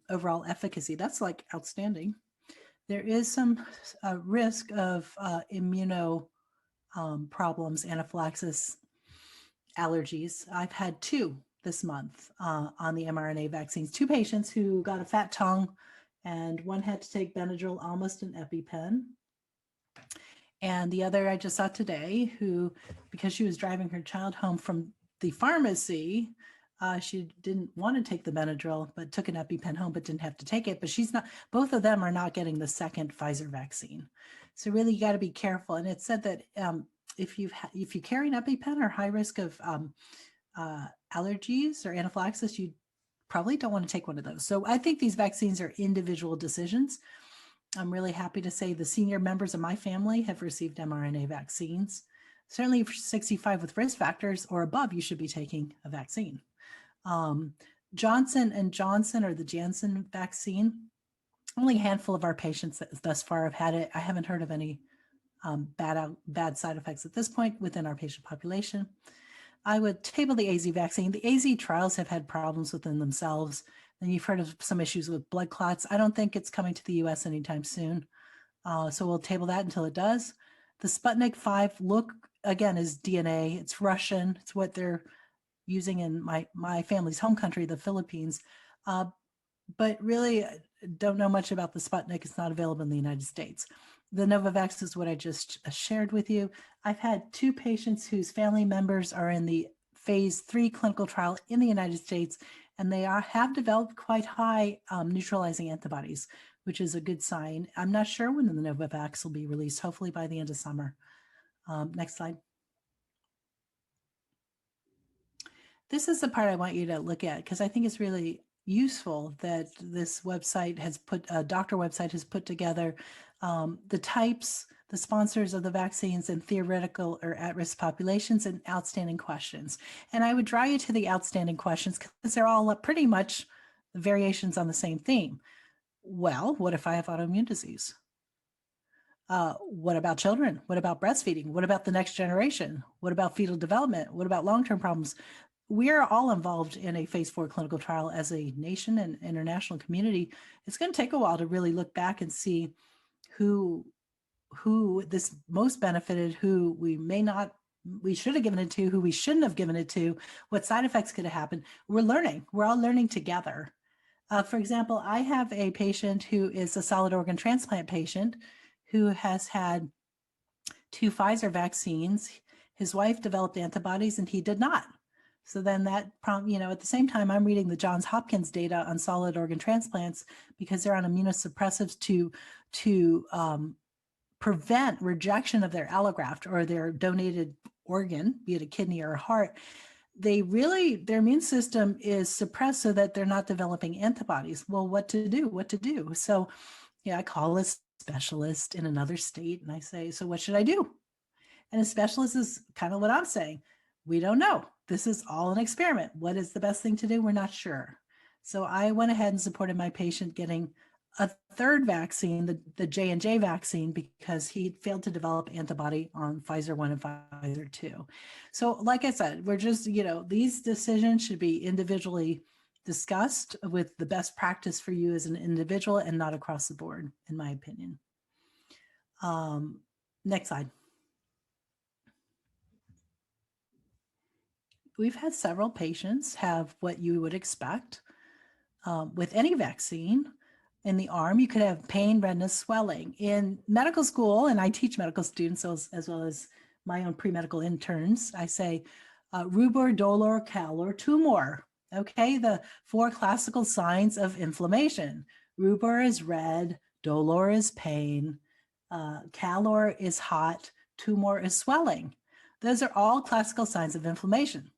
Speaker 6: overall efficacy. That's like outstanding. There is some risk of immuno problems, anaphylaxis, allergies. I've had 2 this month on the mRNA vaccines. 2 patients who got a fat tongue, and one had to take Benadryl, almost an EpiPen. And the other I just saw today, who, because she was driving her child home from the pharmacy, she didn't want to take the Benadryl, but took an EpiPen home, but didn't have to take it. But she's not, both of them are not getting the second Pfizer vaccine. So really, you got to be careful. And it said that if you carry an EpiPen or high risk of allergies or anaphylaxis, you probably don't want to take one of those. So I think these vaccines are individual decisions. I'm really happy to say the senior members of my family have received mRNA vaccines. Certainly for 65 with risk factors or above, you should be taking a vaccine. Johnson & Johnson, or the Janssen vaccine, only a handful of our patients thus far have had it. I haven't heard of any bad side effects at this point within our patient population. I would table the AZ vaccine. The AZ trials have had problems within themselves, and you've heard of some issues with blood clots. I don't think it's coming to the US anytime soon. So we'll table that until it does. The Sputnik 5 look, again, is DNA. It's Russian. It's what they're using in my family's home country, the Philippines. But really don't know much about the Sputnik. It's not available in the United States. The Novavax is what I just shared with you. I've had 2 patients whose family members are in the phase 3 clinical trial in the United States, and they have developed quite high neutralizing antibodies, which is a good sign. I'm not sure when the Novavax will be released, hopefully by the end of summer. Next slide. This is the part I want you to look at, because I think it's really useful that this website has put, a doctor website has put together the types, the sponsors of the vaccines, and theoretical or at-risk populations, and outstanding questions. And I would draw you to the outstanding questions because they're all pretty much variations on the same theme. Well, what if I have autoimmune disease? What about children? What about breastfeeding? What about the next generation? What about fetal development? What about long-term problems? We are all involved in a phase 4 clinical trial as a nation and international community. It's going to take a while to really look back and see who this most benefited, who we should have given it to, who we shouldn't have given it to, what side effects could have happened. We're learning. We're all learning together. For example, I have a patient who is a solid organ transplant patient who has had 2 Pfizer vaccines. His wife developed antibodies and he did not. So then that at the same time, I'm reading the Johns Hopkins data on solid organ transplants because they're on immunosuppressives to prevent rejection of their allograft or their donated organ, be it a kidney or a heart. Their immune system is suppressed so that they're not developing antibodies. Well, what to do? So I call a specialist in another state and I say, so what should I do? And a specialist is kind of what I'm saying. We don't know. This is all an experiment. What is the best thing to do? We're not sure. So I went ahead and supported my patient getting a 3rd vaccine, the J&J vaccine, because he failed to develop antibody on Pfizer 1 and Pfizer 2. So like I said, we're just, these decisions should be individually discussed with the best practice for you as an individual and not across the board, in my opinion. Next slide. We've had several patients have what you would expect with any vaccine. In the arm, you could have pain, redness, swelling. In medical school, and I teach medical students as well as my own pre-medical interns, I say rubor, dolor, calor, tumor. Okay, the 4 classical signs of inflammation. Rubor is red, dolor is pain, calor is hot, tumor is swelling. Those are all classical signs of inflammation.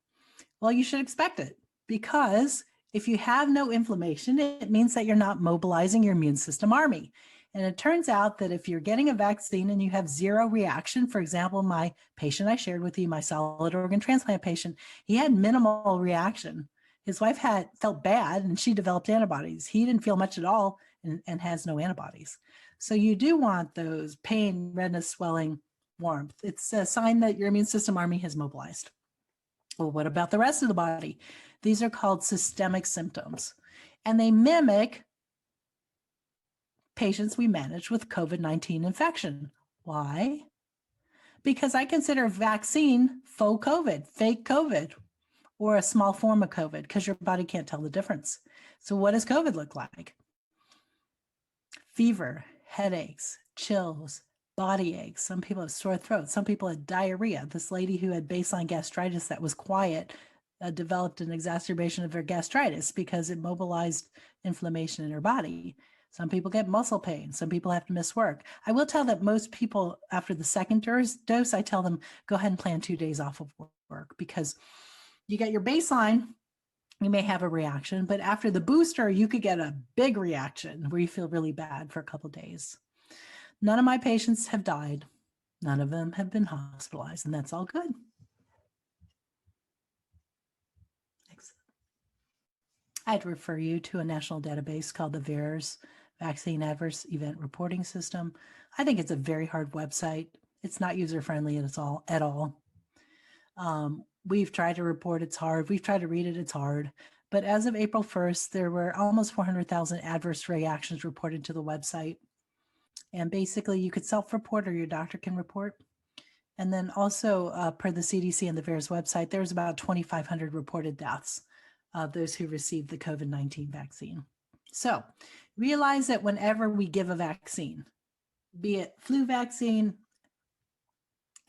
Speaker 6: Well, you should expect it because if you have no inflammation, it means that you're not mobilizing your immune system army. And it turns out that if you're getting a vaccine and you have 0 reaction, for example, my patient I shared with you, my solid organ transplant patient, he had minimal reaction. His wife felt bad and she developed antibodies. He didn't feel much at all and has no antibodies. So you do want those pain, redness, swelling, warmth. It's a sign that your immune system army has mobilized. Well, what about the rest of the body? These are called systemic symptoms, and they mimic patients we manage with COVID-19 infection. Why? Because I consider vaccine faux COVID, fake COVID, or a small form of COVID, because your body can't tell the difference. So what does COVID look like? Fever, headaches, chills, body aches. Some people have sore throats. Some people had diarrhea. This lady who had baseline gastritis that was quiet developed an exacerbation of her gastritis because it mobilized inflammation in her body. Some people get muscle pain. Some people have to miss work. I will tell that most people after the second dose, I tell them, go ahead and plan 2 days off of work because you get your baseline, you may have a reaction, but after the booster, you could get a big reaction where you feel really bad for a couple of days. None of my patients have died. None of them have been hospitalized, and that's all good. Next. I'd refer you to a national database called the VAERS Vaccine Adverse Event Reporting System. I think it's a very hard website. It's not user-friendly at all. We've tried to report, it's hard. We've tried to read it, it's hard. But as of April 1st, there were almost 400,000 adverse reactions reported to the website. And basically you could self-report or your doctor can report. And then also per the CDC and the VAERS website, there's about 2,500 reported deaths of those who received the COVID-19 vaccine. So realize that whenever we give a vaccine, be it flu vaccine,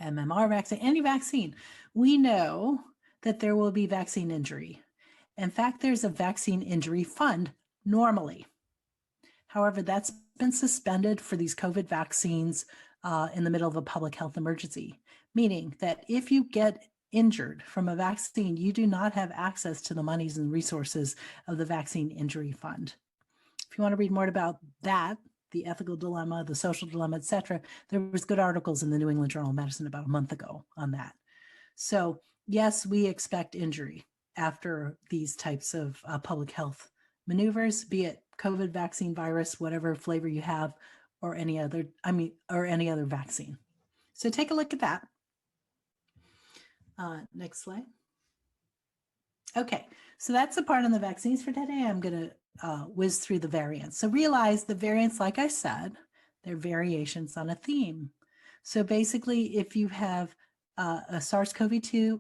Speaker 6: MMR vaccine, any vaccine, we know that there will be vaccine injury. In fact, there's a vaccine injury fund normally. However, that's been suspended for these COVID vaccines in the middle of a public health emergency, meaning that if you get injured from a vaccine, you do not have access to the monies and resources of the vaccine injury fund. If you want to read more about that, the ethical dilemma, the social dilemma, etc., there was good articles in the New England Journal of Medicine about a month ago on that. So yes, we expect injury after these types of public health maneuvers, be it COVID vaccine virus, whatever flavor you have, or any other, or any other vaccine. So take a look at that. Next slide. Okay, so that's the part on the vaccines for today. I'm going to whiz through the variants. So realize the variants, like I said, they're variations on a theme. So basically, if you have a SARS-CoV-2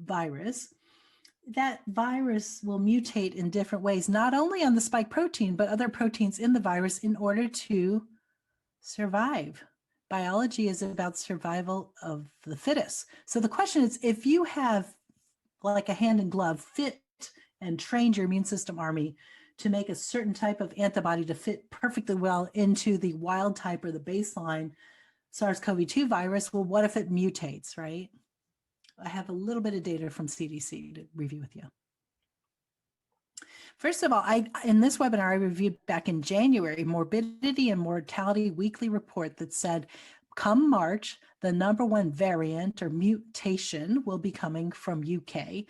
Speaker 6: virus, that virus will mutate in different ways, not only on the spike protein, but other proteins in the virus in order to survive. Biology is about survival of the fittest. So the question is, if you have like a hand in glove fit and trained your immune system army to make a certain type of antibody to fit perfectly well into the wild type or the baseline SARS-CoV-2 virus, well, what if it mutates, right? I have a little bit of data from CDC to review with you. First of all, in this webinar, I reviewed back in January, morbidity and mortality weekly report that said, come March, the #1 variant or mutation will be coming from UK,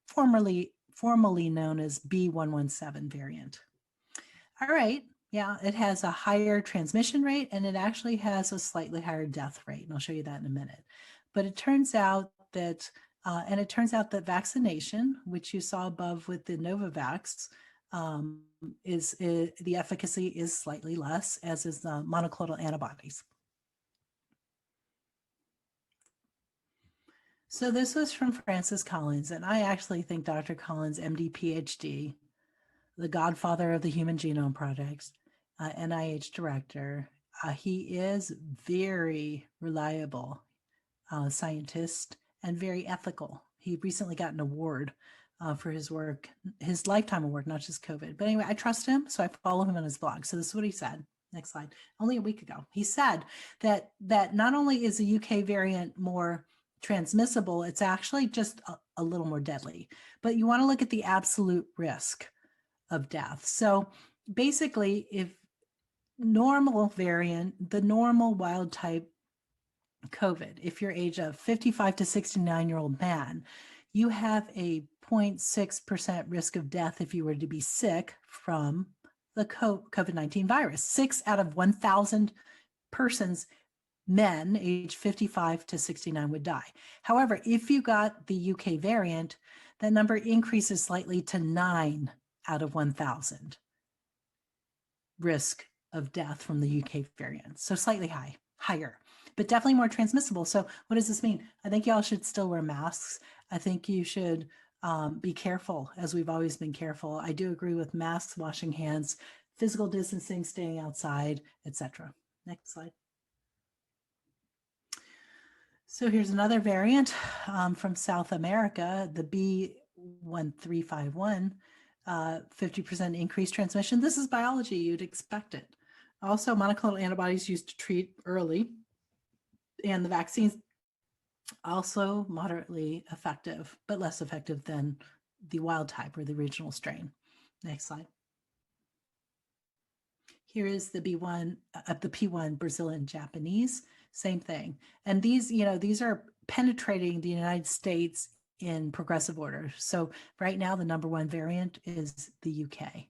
Speaker 6: formerly known as B.1.1.7 variant. All right, yeah, it has a higher transmission rate and it actually has a slightly higher death rate. And I'll show you that in a minute. But it turns out that vaccination, which you saw above with the Novavax, the efficacy is slightly less, as is the monoclonal antibodies. So this was from Francis Collins, and I actually think Dr. Collins, MD, PhD, the godfather of the Human Genome Project, NIH director, he is very reliable scientist and very ethical. He recently got an award for his work, his lifetime award, not just COVID. But anyway, I trust him, so I follow him on his blog. So this is what he said. Next slide. Only a week ago, he said that not only is the UK variant more transmissible, it's actually just a little more deadly. But you want to look at the absolute risk of death. So basically, if normal variant, the normal wild type COVID, if you're age of 55 to 69-year-old man, you have a 0.6% risk of death if you were to be sick from the COVID-19 virus. 6 out of 1,000 persons, men age 55 to 69 would die. However, if you got the UK variant, that number increases slightly to 9 out of 1,000 risk of death from the UK variant. So slightly higher, but definitely more transmissible. So what does this mean? I think y'all should still wear masks. I think you should be careful, as we've always been careful. I do agree with masks, washing hands, physical distancing, staying outside, etc. Next slide. So here's another variant from South America, the B.1.351, 50% increased transmission. This is biology, you'd expect it. Also, monoclonal antibodies used to treat early, and the vaccines also moderately effective, but less effective than the wild type or the original strain. Next slide. Here is the B1 the P1 Brazilian Japanese, same thing. And these, these are penetrating the United States in progressive order. So right now, the number one variant is the UK.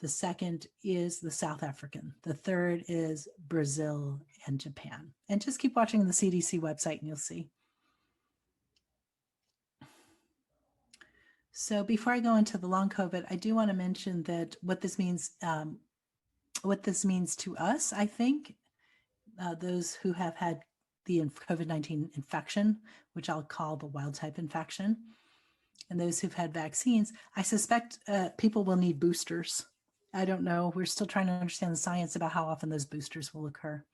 Speaker 6: The second is the South African. The third is Brazil and Japan. And just keep watching the CDC website and you'll see. So before I go into the long COVID, I do want to mention that what this means to us, I think, those who have had the COVID-19 infection, which I'll call the wild type infection, and those who've had vaccines, I suspect people will need boosters. I don't know. We're still trying to understand the science about how often those boosters will occur.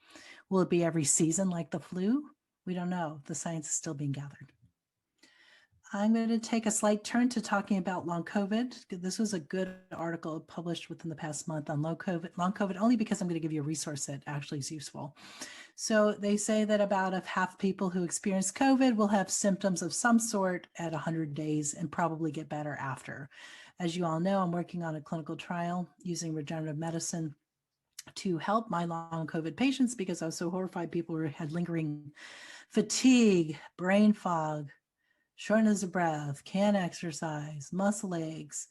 Speaker 6: Will it be every season like the flu? We don't know. The science is still being gathered. I'm going to take a slight turn to talking about long COVID. This was a good article published within the past month on long COVID, only because I'm going to give you a resource that actually is useful. So they say that about half people who experience COVID will have symptoms of some sort at 100 days and probably get better after. As you all know, I'm working on a clinical trial using regenerative medicine to help my long COVID patients because I was so horrified people had lingering fatigue, brain fog, shortness of breath, can't exercise, muscle aches.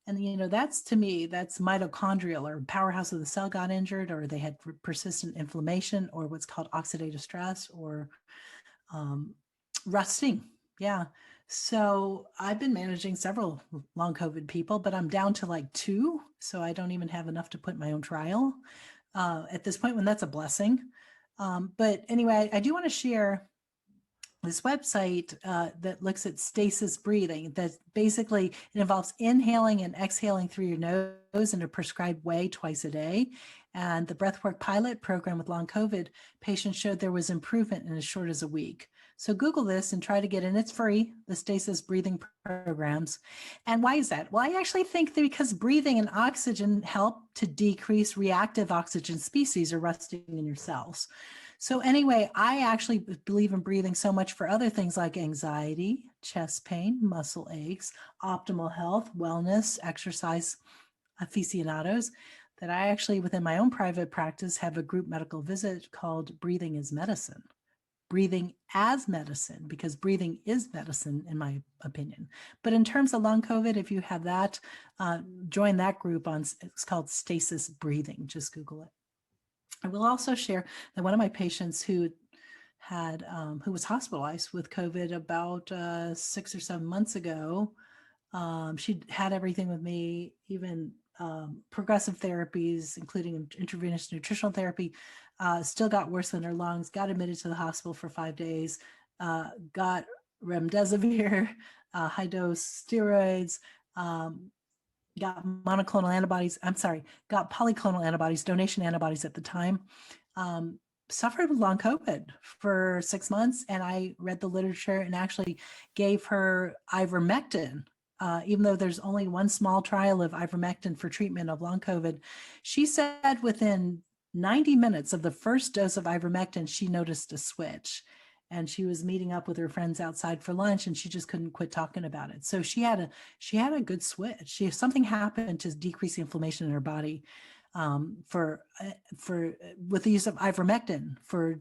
Speaker 6: And, that's, to me, that's mitochondrial or powerhouse of the cell got injured, or they had persistent inflammation, or what's called oxidative stress, or rusting. Yeah. So I've been managing several long COVID people, but I'm down to like 2. So I don't even have enough to put in my own trial at this point, when that's a blessing. But anyway, I do want to share this website that looks at stasis breathing. That basically, it involves inhaling and exhaling through your nose in a prescribed way twice a day. And the breathwork pilot program with long COVID patients showed there was improvement in as short as a week. So Google this and try to get in. It's free, the stasis breathing programs. And why is that? Well, I actually think that because breathing and oxygen help to decrease reactive oxygen species or rusting in your cells. So anyway, I actually believe in breathing so much for other things like anxiety, chest pain, muscle aches, optimal health, wellness, exercise aficionados, that I actually, within my own private practice, have a group medical visit called Breathing is Medicine. Breathing as medicine, because breathing is medicine, in my opinion. But in terms of long COVID, if you have that, join that group it's called Stasis Breathing. Just Google it. I will also share that one of my patients who was hospitalized with COVID about 6 or 7 months ago, she had everything with me, even progressive therapies, including intravenous nutritional therapy, still got worse than her lungs, got admitted to the hospital for 5 days, got remdesivir, high dose steroids, got polyclonal antibodies, donation antibodies at the time, suffered with long COVID for 6 months. And I read the literature and actually gave her ivermectin, even though there's only one small trial of ivermectin for treatment of long COVID. She said within 90 minutes of the first dose of ivermectin, she noticed a switch. And she was meeting up with her friends outside for lunch, and she just couldn't quit talking about it. So she had a good switch. Something happened to decrease the inflammation in her body with the use of ivermectin for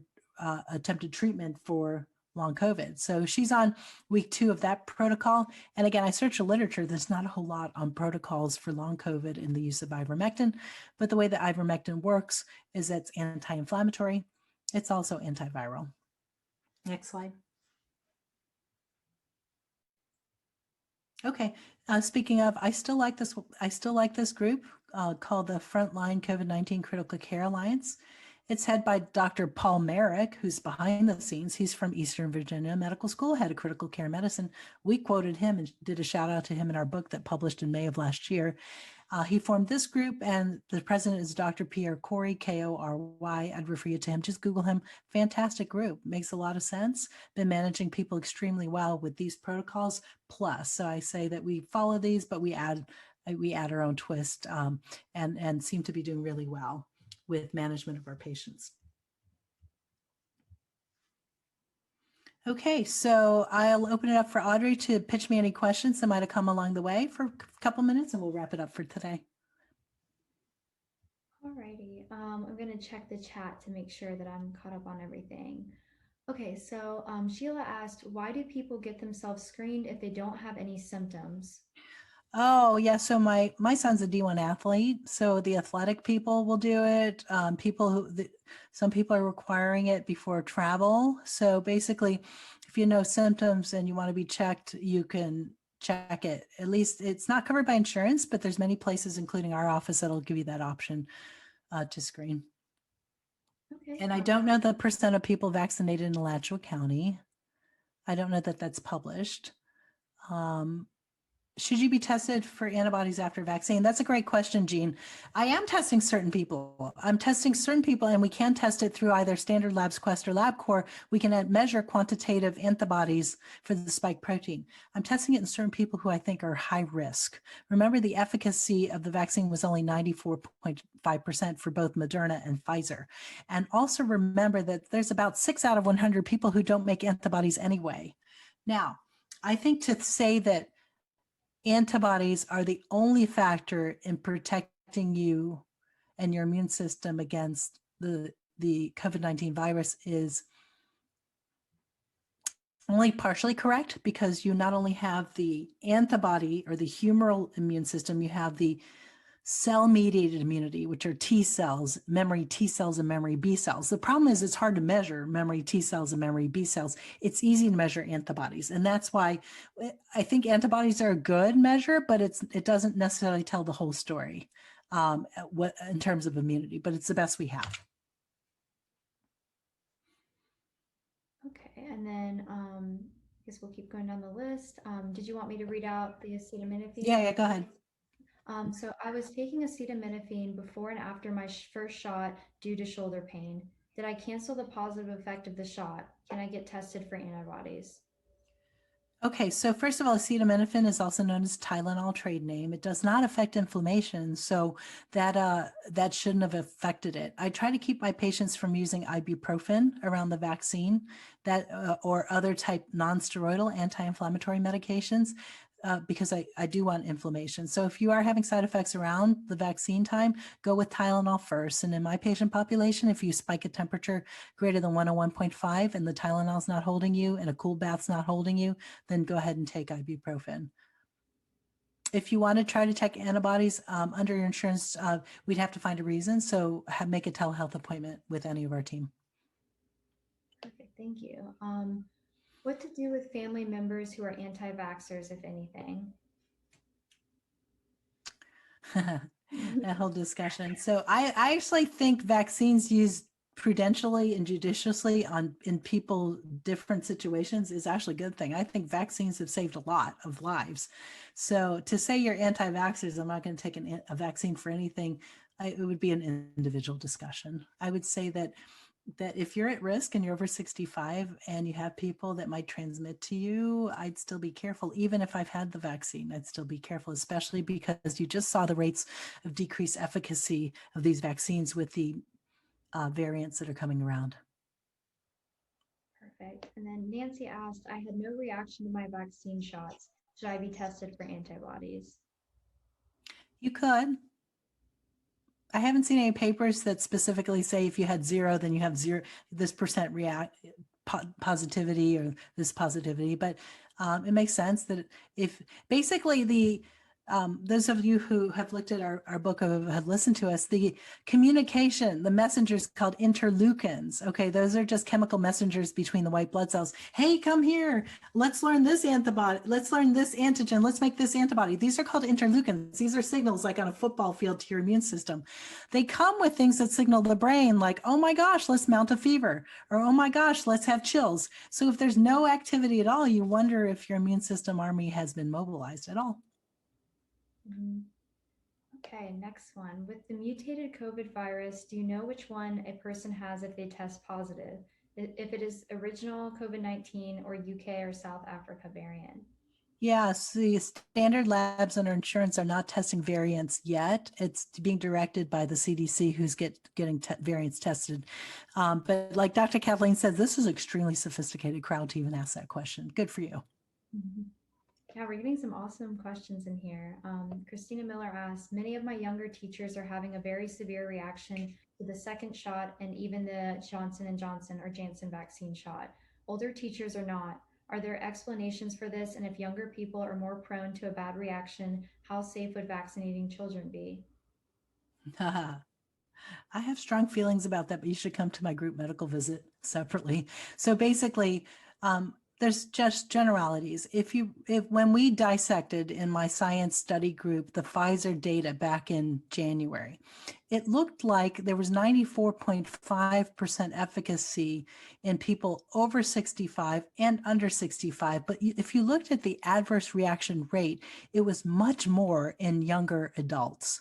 Speaker 6: attempted treatment for long COVID. So she's on week 2 of that protocol. And again, I searched the literature. There's not a whole lot on protocols for long COVID in the use of ivermectin, but the way that ivermectin works is that it's anti-inflammatory. It's also antiviral. Next slide. Okay. Speaking of, I still like this group called the Frontline COVID-19 Critical Care Alliance. It's head by Dr. Paul Merrick, who's behind the scenes. He's from Eastern Virginia Medical School, head of critical care medicine. We quoted him and did a shout out to him in our book that published in May of last year. He formed this group, and the president is Dr. Pierre Corey, Kory. I'd refer you to him. Just Google him. Fantastic group. Makes a lot of sense. Been managing people extremely well with these protocols. Plus, so I say that we follow these, but we add our own twist, and seem to be doing really well with management of our patients. Okay, so I'll open it up for Audrey to pitch me any questions that might have come along the way for a couple minutes, and we'll wrap it up for today.
Speaker 7: Alrighty. I'm gonna check the chat to make sure that I'm caught up on everything. Okay, so Sheila asked, why do people get themselves screened if they don't have any symptoms?
Speaker 6: Oh, yeah. So my son's a D1 athlete, so the athletic people will do it. Some people are requiring it before travel. So basically, if you know symptoms and you want to be checked, you can check it. At least it's not covered by insurance, but there's many places, including our office, that'll give you that option to screen.
Speaker 7: Okay.
Speaker 6: And I don't know the percent of people vaccinated in Alachua County. I don't know that that's published. Should you be tested for antibodies after vaccine? That's a great question, Jean. I am testing certain people. I'm testing certain people, and we can test it through either Standard Labs Quest or LabCorp. We can measure quantitative antibodies for the spike protein. I'm testing it in certain people who I think are high risk. Remember, the efficacy of the vaccine was only 94.5% for both Moderna and Pfizer. And also remember that there's about 6 out of 100 people who don't make antibodies anyway. Now, I think to say that antibodies are the only factor in protecting you and your immune system against the COVID-19 virus is only partially correct, because you not only have the antibody or the humoral immune system, you have the cell-mediated immunity, which are T cells, memory T cells and memory B cells. The problem is it's hard to measure memory T cells and memory B cells. It's easy to measure antibodies. And that's why I think antibodies are a good measure, but it doesn't necessarily tell the whole story in terms of immunity, but it's the best we have.
Speaker 7: Okay, and then I guess we'll keep going down the list. Did you want me to read out the acetaminophen?
Speaker 6: Yeah, go ahead.
Speaker 7: So I was taking acetaminophen before and after my first shot due to shoulder pain. Did I cancel the positive effect of the shot? Can I get tested for antibodies?
Speaker 6: Okay, so first of all, acetaminophen is also known as Tylenol trade name. It does not affect inflammation, so that shouldn't have affected it. I try to keep my patients from using ibuprofen around the vaccine, or other type non-steroidal anti-inflammatory medications. Because I do want inflammation. So if you are having side effects around the vaccine time, go with Tylenol first. And in my patient population, if you spike a temperature greater than 101.5 and the Tylenol's not holding you and a cool bath's not holding you, then go ahead and take ibuprofen. If you want to try to check antibodies under your insurance, we'd have to find a reason. So make a telehealth appointment with any of our team.
Speaker 7: Perfect, thank you. What to do with family members who are anti-vaxxers, if anything?
Speaker 6: That whole discussion. So I actually think vaccines used prudentially and judiciously in people different situations is actually a good thing. I think vaccines have saved a lot of lives. So to say you're anti-vaxxers, I'm not going to take a vaccine for anything, it would be an individual discussion. I would say that if you're at risk and you're over 65 and you have people that might transmit to you, I'd still be careful. Even if I've had the vaccine, I'd still be careful, especially because you just saw the rates of decreased efficacy of these vaccines with the variants that are coming around.
Speaker 7: Perfect. And then Nancy asked, I had no reaction to my vaccine shots. Should I be tested for antibodies?
Speaker 6: You could. I haven't seen any papers that specifically say if you had 0, then you have this percent positivity or this positivity, but it makes sense that if basically those of you who have looked at our book or have listened to us, the communication, the messengers called interleukins. Okay, those are just chemical messengers between the white blood cells. Hey, come here. Let's learn this antibody. Let's learn this antigen. Let's make this antibody. These are called interleukins. These are signals like on a football field to your immune system. They come with things that signal the brain like, oh my gosh, let's mount a fever, or oh my gosh, let's have chills. So if there's no activity at all, you wonder if your immune system army has been mobilized at all.
Speaker 7: Okay, next one. With the mutated COVID virus, do you know which one a person has if they test positive? If it is original COVID-19 or UK or South Africa variant?
Speaker 6: Yes, the standard labs under insurance are not testing variants yet. It's being directed by the CDC, who's getting variants tested. But like Dr. Kathleen said, this is an extremely sophisticated crowd to even ask that question. Good for you.
Speaker 7: Yeah, we're getting some awesome questions in here. Christina Miller asks, many of my younger teachers are having a very severe reaction to the second shot and even the Johnson & Johnson or Janssen vaccine shot. Older teachers are not. Are there explanations for this? And if younger people are more prone to a bad reaction, how safe would vaccinating children be?
Speaker 6: I have strong feelings about that, but you should come to my group medical visit separately. So basically, there's just generalities. If when we dissected in my science study group the Pfizer data back in January, it looked like there was 94.5% efficacy in people over 65 and under 65. But if you looked at the adverse reaction rate, it was much more in younger adults.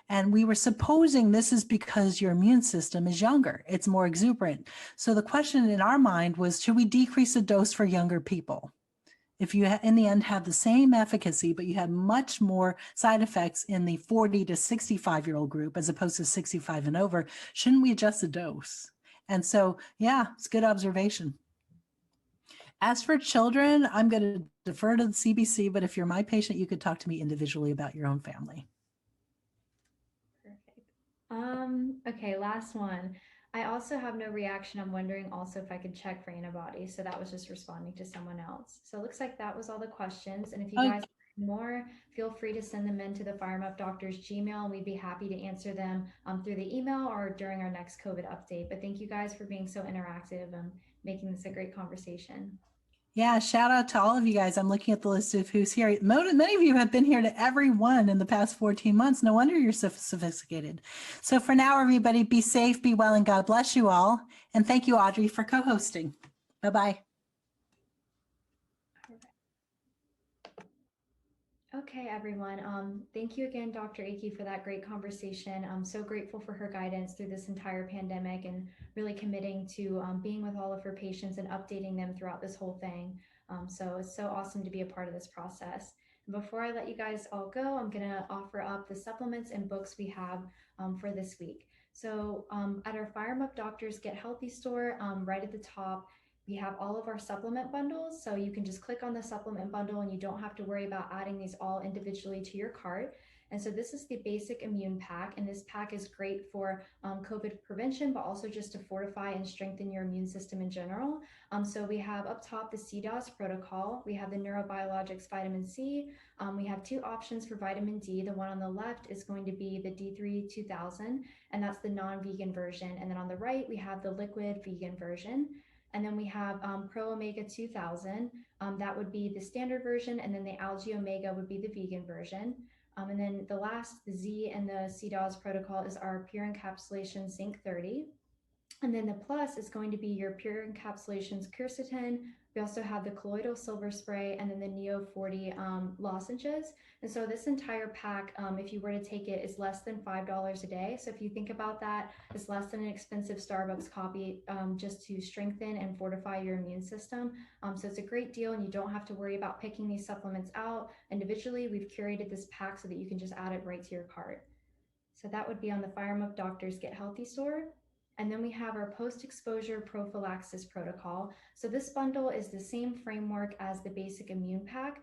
Speaker 6: And we were supposing this is because your immune system is younger, it's more exuberant. So the question in our mind was, should we decrease the dose for younger people? If you in the end have the same efficacy, but you had much more side effects in the 40 to 65-year-old group as opposed to 65 and over, shouldn't we adjust the dose? And so, yeah, it's a good observation. As for children, I'm going to defer to the CBC, but if you're my patient, you could talk to me individually about your own family.
Speaker 7: Okay, last one. I also have no reaction. I'm wondering also if I could check for antibodies. So that was just responding to someone else. So it looks like that was all the questions. And if you guys have more, feel free to send them into the FIRRIMup Doctors Gmail. We'd be happy to answer them through the email or during our next COVID update. But thank you guys for being so interactive and making this a great conversation.
Speaker 6: Yeah, shout out to all of you guys. I'm looking at the list of who's here. Many of you have been here to every one in the past 14 months. No wonder you're so sophisticated. So for now, everybody, be safe, be well, and God bless you all. And thank you, Audrey, for co-hosting. Bye-bye.
Speaker 7: Okay, everyone. Thank you again, Dr. Akey, for that great conversation. I'm so grateful for her guidance through this entire pandemic and really committing to being with all of her patients and updating them throughout this whole thing. So it's so awesome to be a part of this process. And before I let you guys all go, I'm going to offer up the supplements and books we have for this week. So at our FIRRIMup Doctors Get Healthy store, right at the top, we have all of our supplement bundles, so you can just click on the supplement bundle and you don't have to worry about adding these all individually to your cart. And so this is the basic immune pack, and this pack is great for COVID prevention, but also just to fortify and strengthen your immune system in general. So we have up top the CDOS protocol, we have the neurobiologics vitamin C, we have two options for vitamin D. The one on the left is going to be the D3 2000, and that's the non-vegan version. And then on the right, we have the liquid vegan version. And then we have Pro Omega 2000, that would be the standard version, and then the Algae Omega would be the vegan version. And then the last, the Z and the CDOS protocol is our Pure Encapsulation Zinc 30. And then the plus is going to be your Pure Encapsulations quercetin. We also have the colloidal silver spray and then the Neo 40 lozenges. And so this entire pack, if you were to take it, is less than $5 a day. So if you think about that, it's less than an expensive Starbucks coffee just to strengthen and fortify your immune system. So it's a great deal, and you don't have to worry about picking these supplements out individually. We've curated this pack so that you can just add it right to your cart. So that would be on the FIRRIMup Doctors Get Healthy store. And then we have our post-exposure prophylaxis protocol. So this bundle is the same framework as the basic immune pack,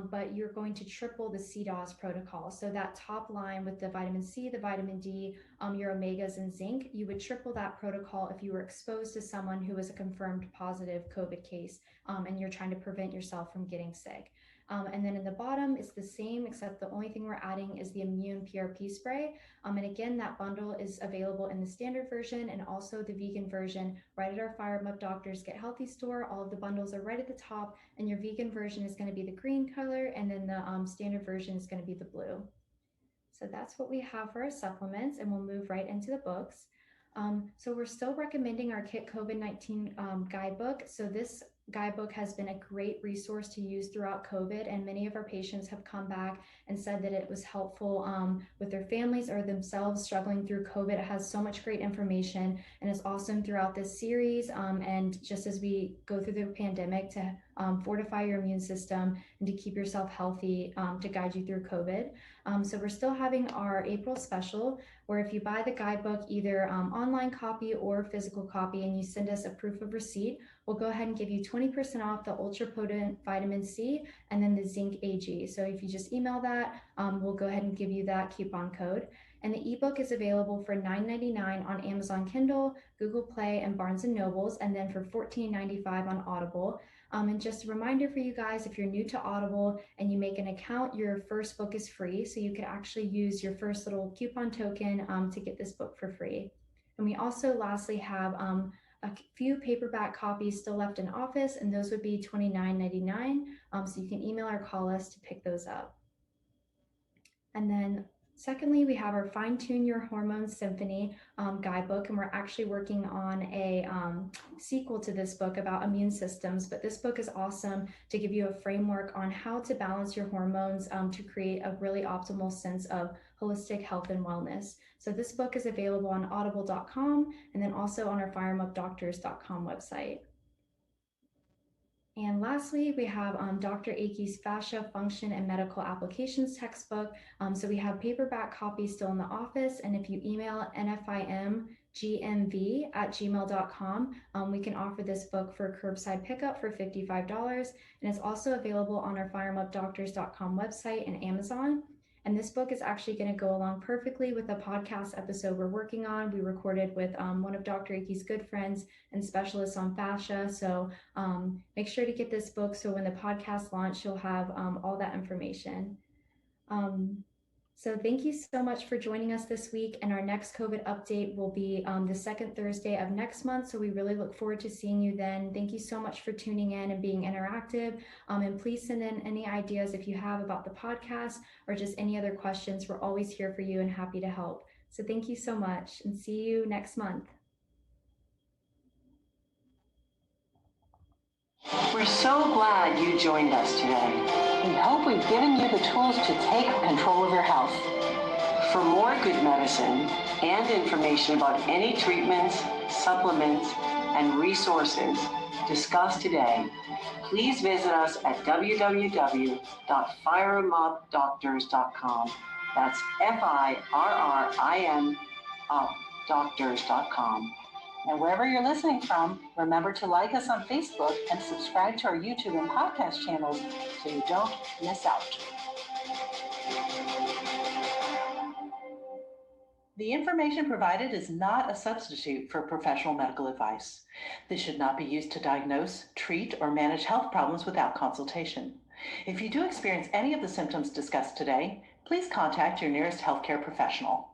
Speaker 7: but you're going to triple the CDOS protocol. So that top line with the vitamin C, the vitamin D, your omegas and zinc, you would triple that protocol if you were exposed to someone who was a confirmed positive COVID case and you're trying to prevent yourself from getting sick. And then in the bottom, it's the same, except the only thing we're adding is the immune PRP spray. And again, that bundle is available in the standard version and also the vegan version right at our FIRRIMup Doctors Get Healthy store. All of the bundles are right at the top, and your vegan version is going to be the green color, and then the standard version is going to be the blue. So that's what we have for our supplements, and we'll move right into the books. So we're still recommending our Kit COVID-19 guidebook. So this guidebook has been a great resource to use throughout COVID, and many of our patients have come back and said that it was helpful with their families or themselves struggling through COVID. It has so much great information, and it's awesome throughout this series. And just as we go through the pandemic, to fortify your immune system, and to keep yourself healthy to guide you through COVID. So we're still having our April special, where if you buy the guidebook, either online copy or physical copy, and you send us a proof of receipt, we'll go ahead and give you 20% off the ultra potent vitamin C and then the zinc AG. So if you just email that, we'll go ahead and give you that coupon code. And the ebook is available for $9.99 on Amazon Kindle, Google Play, and Barnes & Nobles, and then for $14.95 on Audible. And just a reminder for you guys, if you're new to Audible and you make an account, your first book is free. So you could actually use your first little coupon token to get this book for free. And we also lastly have a few paperback copies still left in office, and those would be $29.99. So you can email or call us to pick those up. And then secondly, we have our Fine Tune Your Hormones Symphony guidebook, and we're actually working on a sequel to this book about immune systems. But this book is awesome to give you a framework on how to balance your hormones to create a really optimal sense of holistic health and wellness. So this book is available on audible.com and then also on our FIRRIMupDoctors.com website. And lastly, we have Dr. Akey's Fascia Function and Medical Applications textbook. So we have paperback copies still in the office. And if you email nfimgmv@gmail.com, we can offer this book for curbside pickup for $55. And it's also available on our FIRRIMupDoctors.com website and Amazon. And this book is actually going to go along perfectly with a podcast episode we're working on. We recorded with one of Dr. Akey's good friends and specialists on fascia. So make sure to get this book so when the podcast launch, you'll have all that information. So thank you so much for joining us this week. And our next COVID update will be the second Thursday of next month. So we really look forward to seeing you then. Thank you so much for tuning in and being interactive. And please send in any ideas if you have about the podcast or just any other questions. We're always here for you and happy to help. So thank you so much and see you next month.
Speaker 2: We're so glad you joined us today.
Speaker 1: We hope we've given you the tools to take control of your health.
Speaker 2: For more good medicine and information about any treatments, supplements, and resources discussed today, please visit us at www.FIRRIMupDoctors.com. That's FIRRIM Doctors.com.
Speaker 1: And wherever you're listening from, remember to like us on Facebook and subscribe to our YouTube and podcast channels so you don't miss out. The information provided is not a substitute for professional medical advice. This should not be used to diagnose, treat, or manage health problems without consultation. If you do experience any of the symptoms discussed today, please contact your nearest healthcare professional.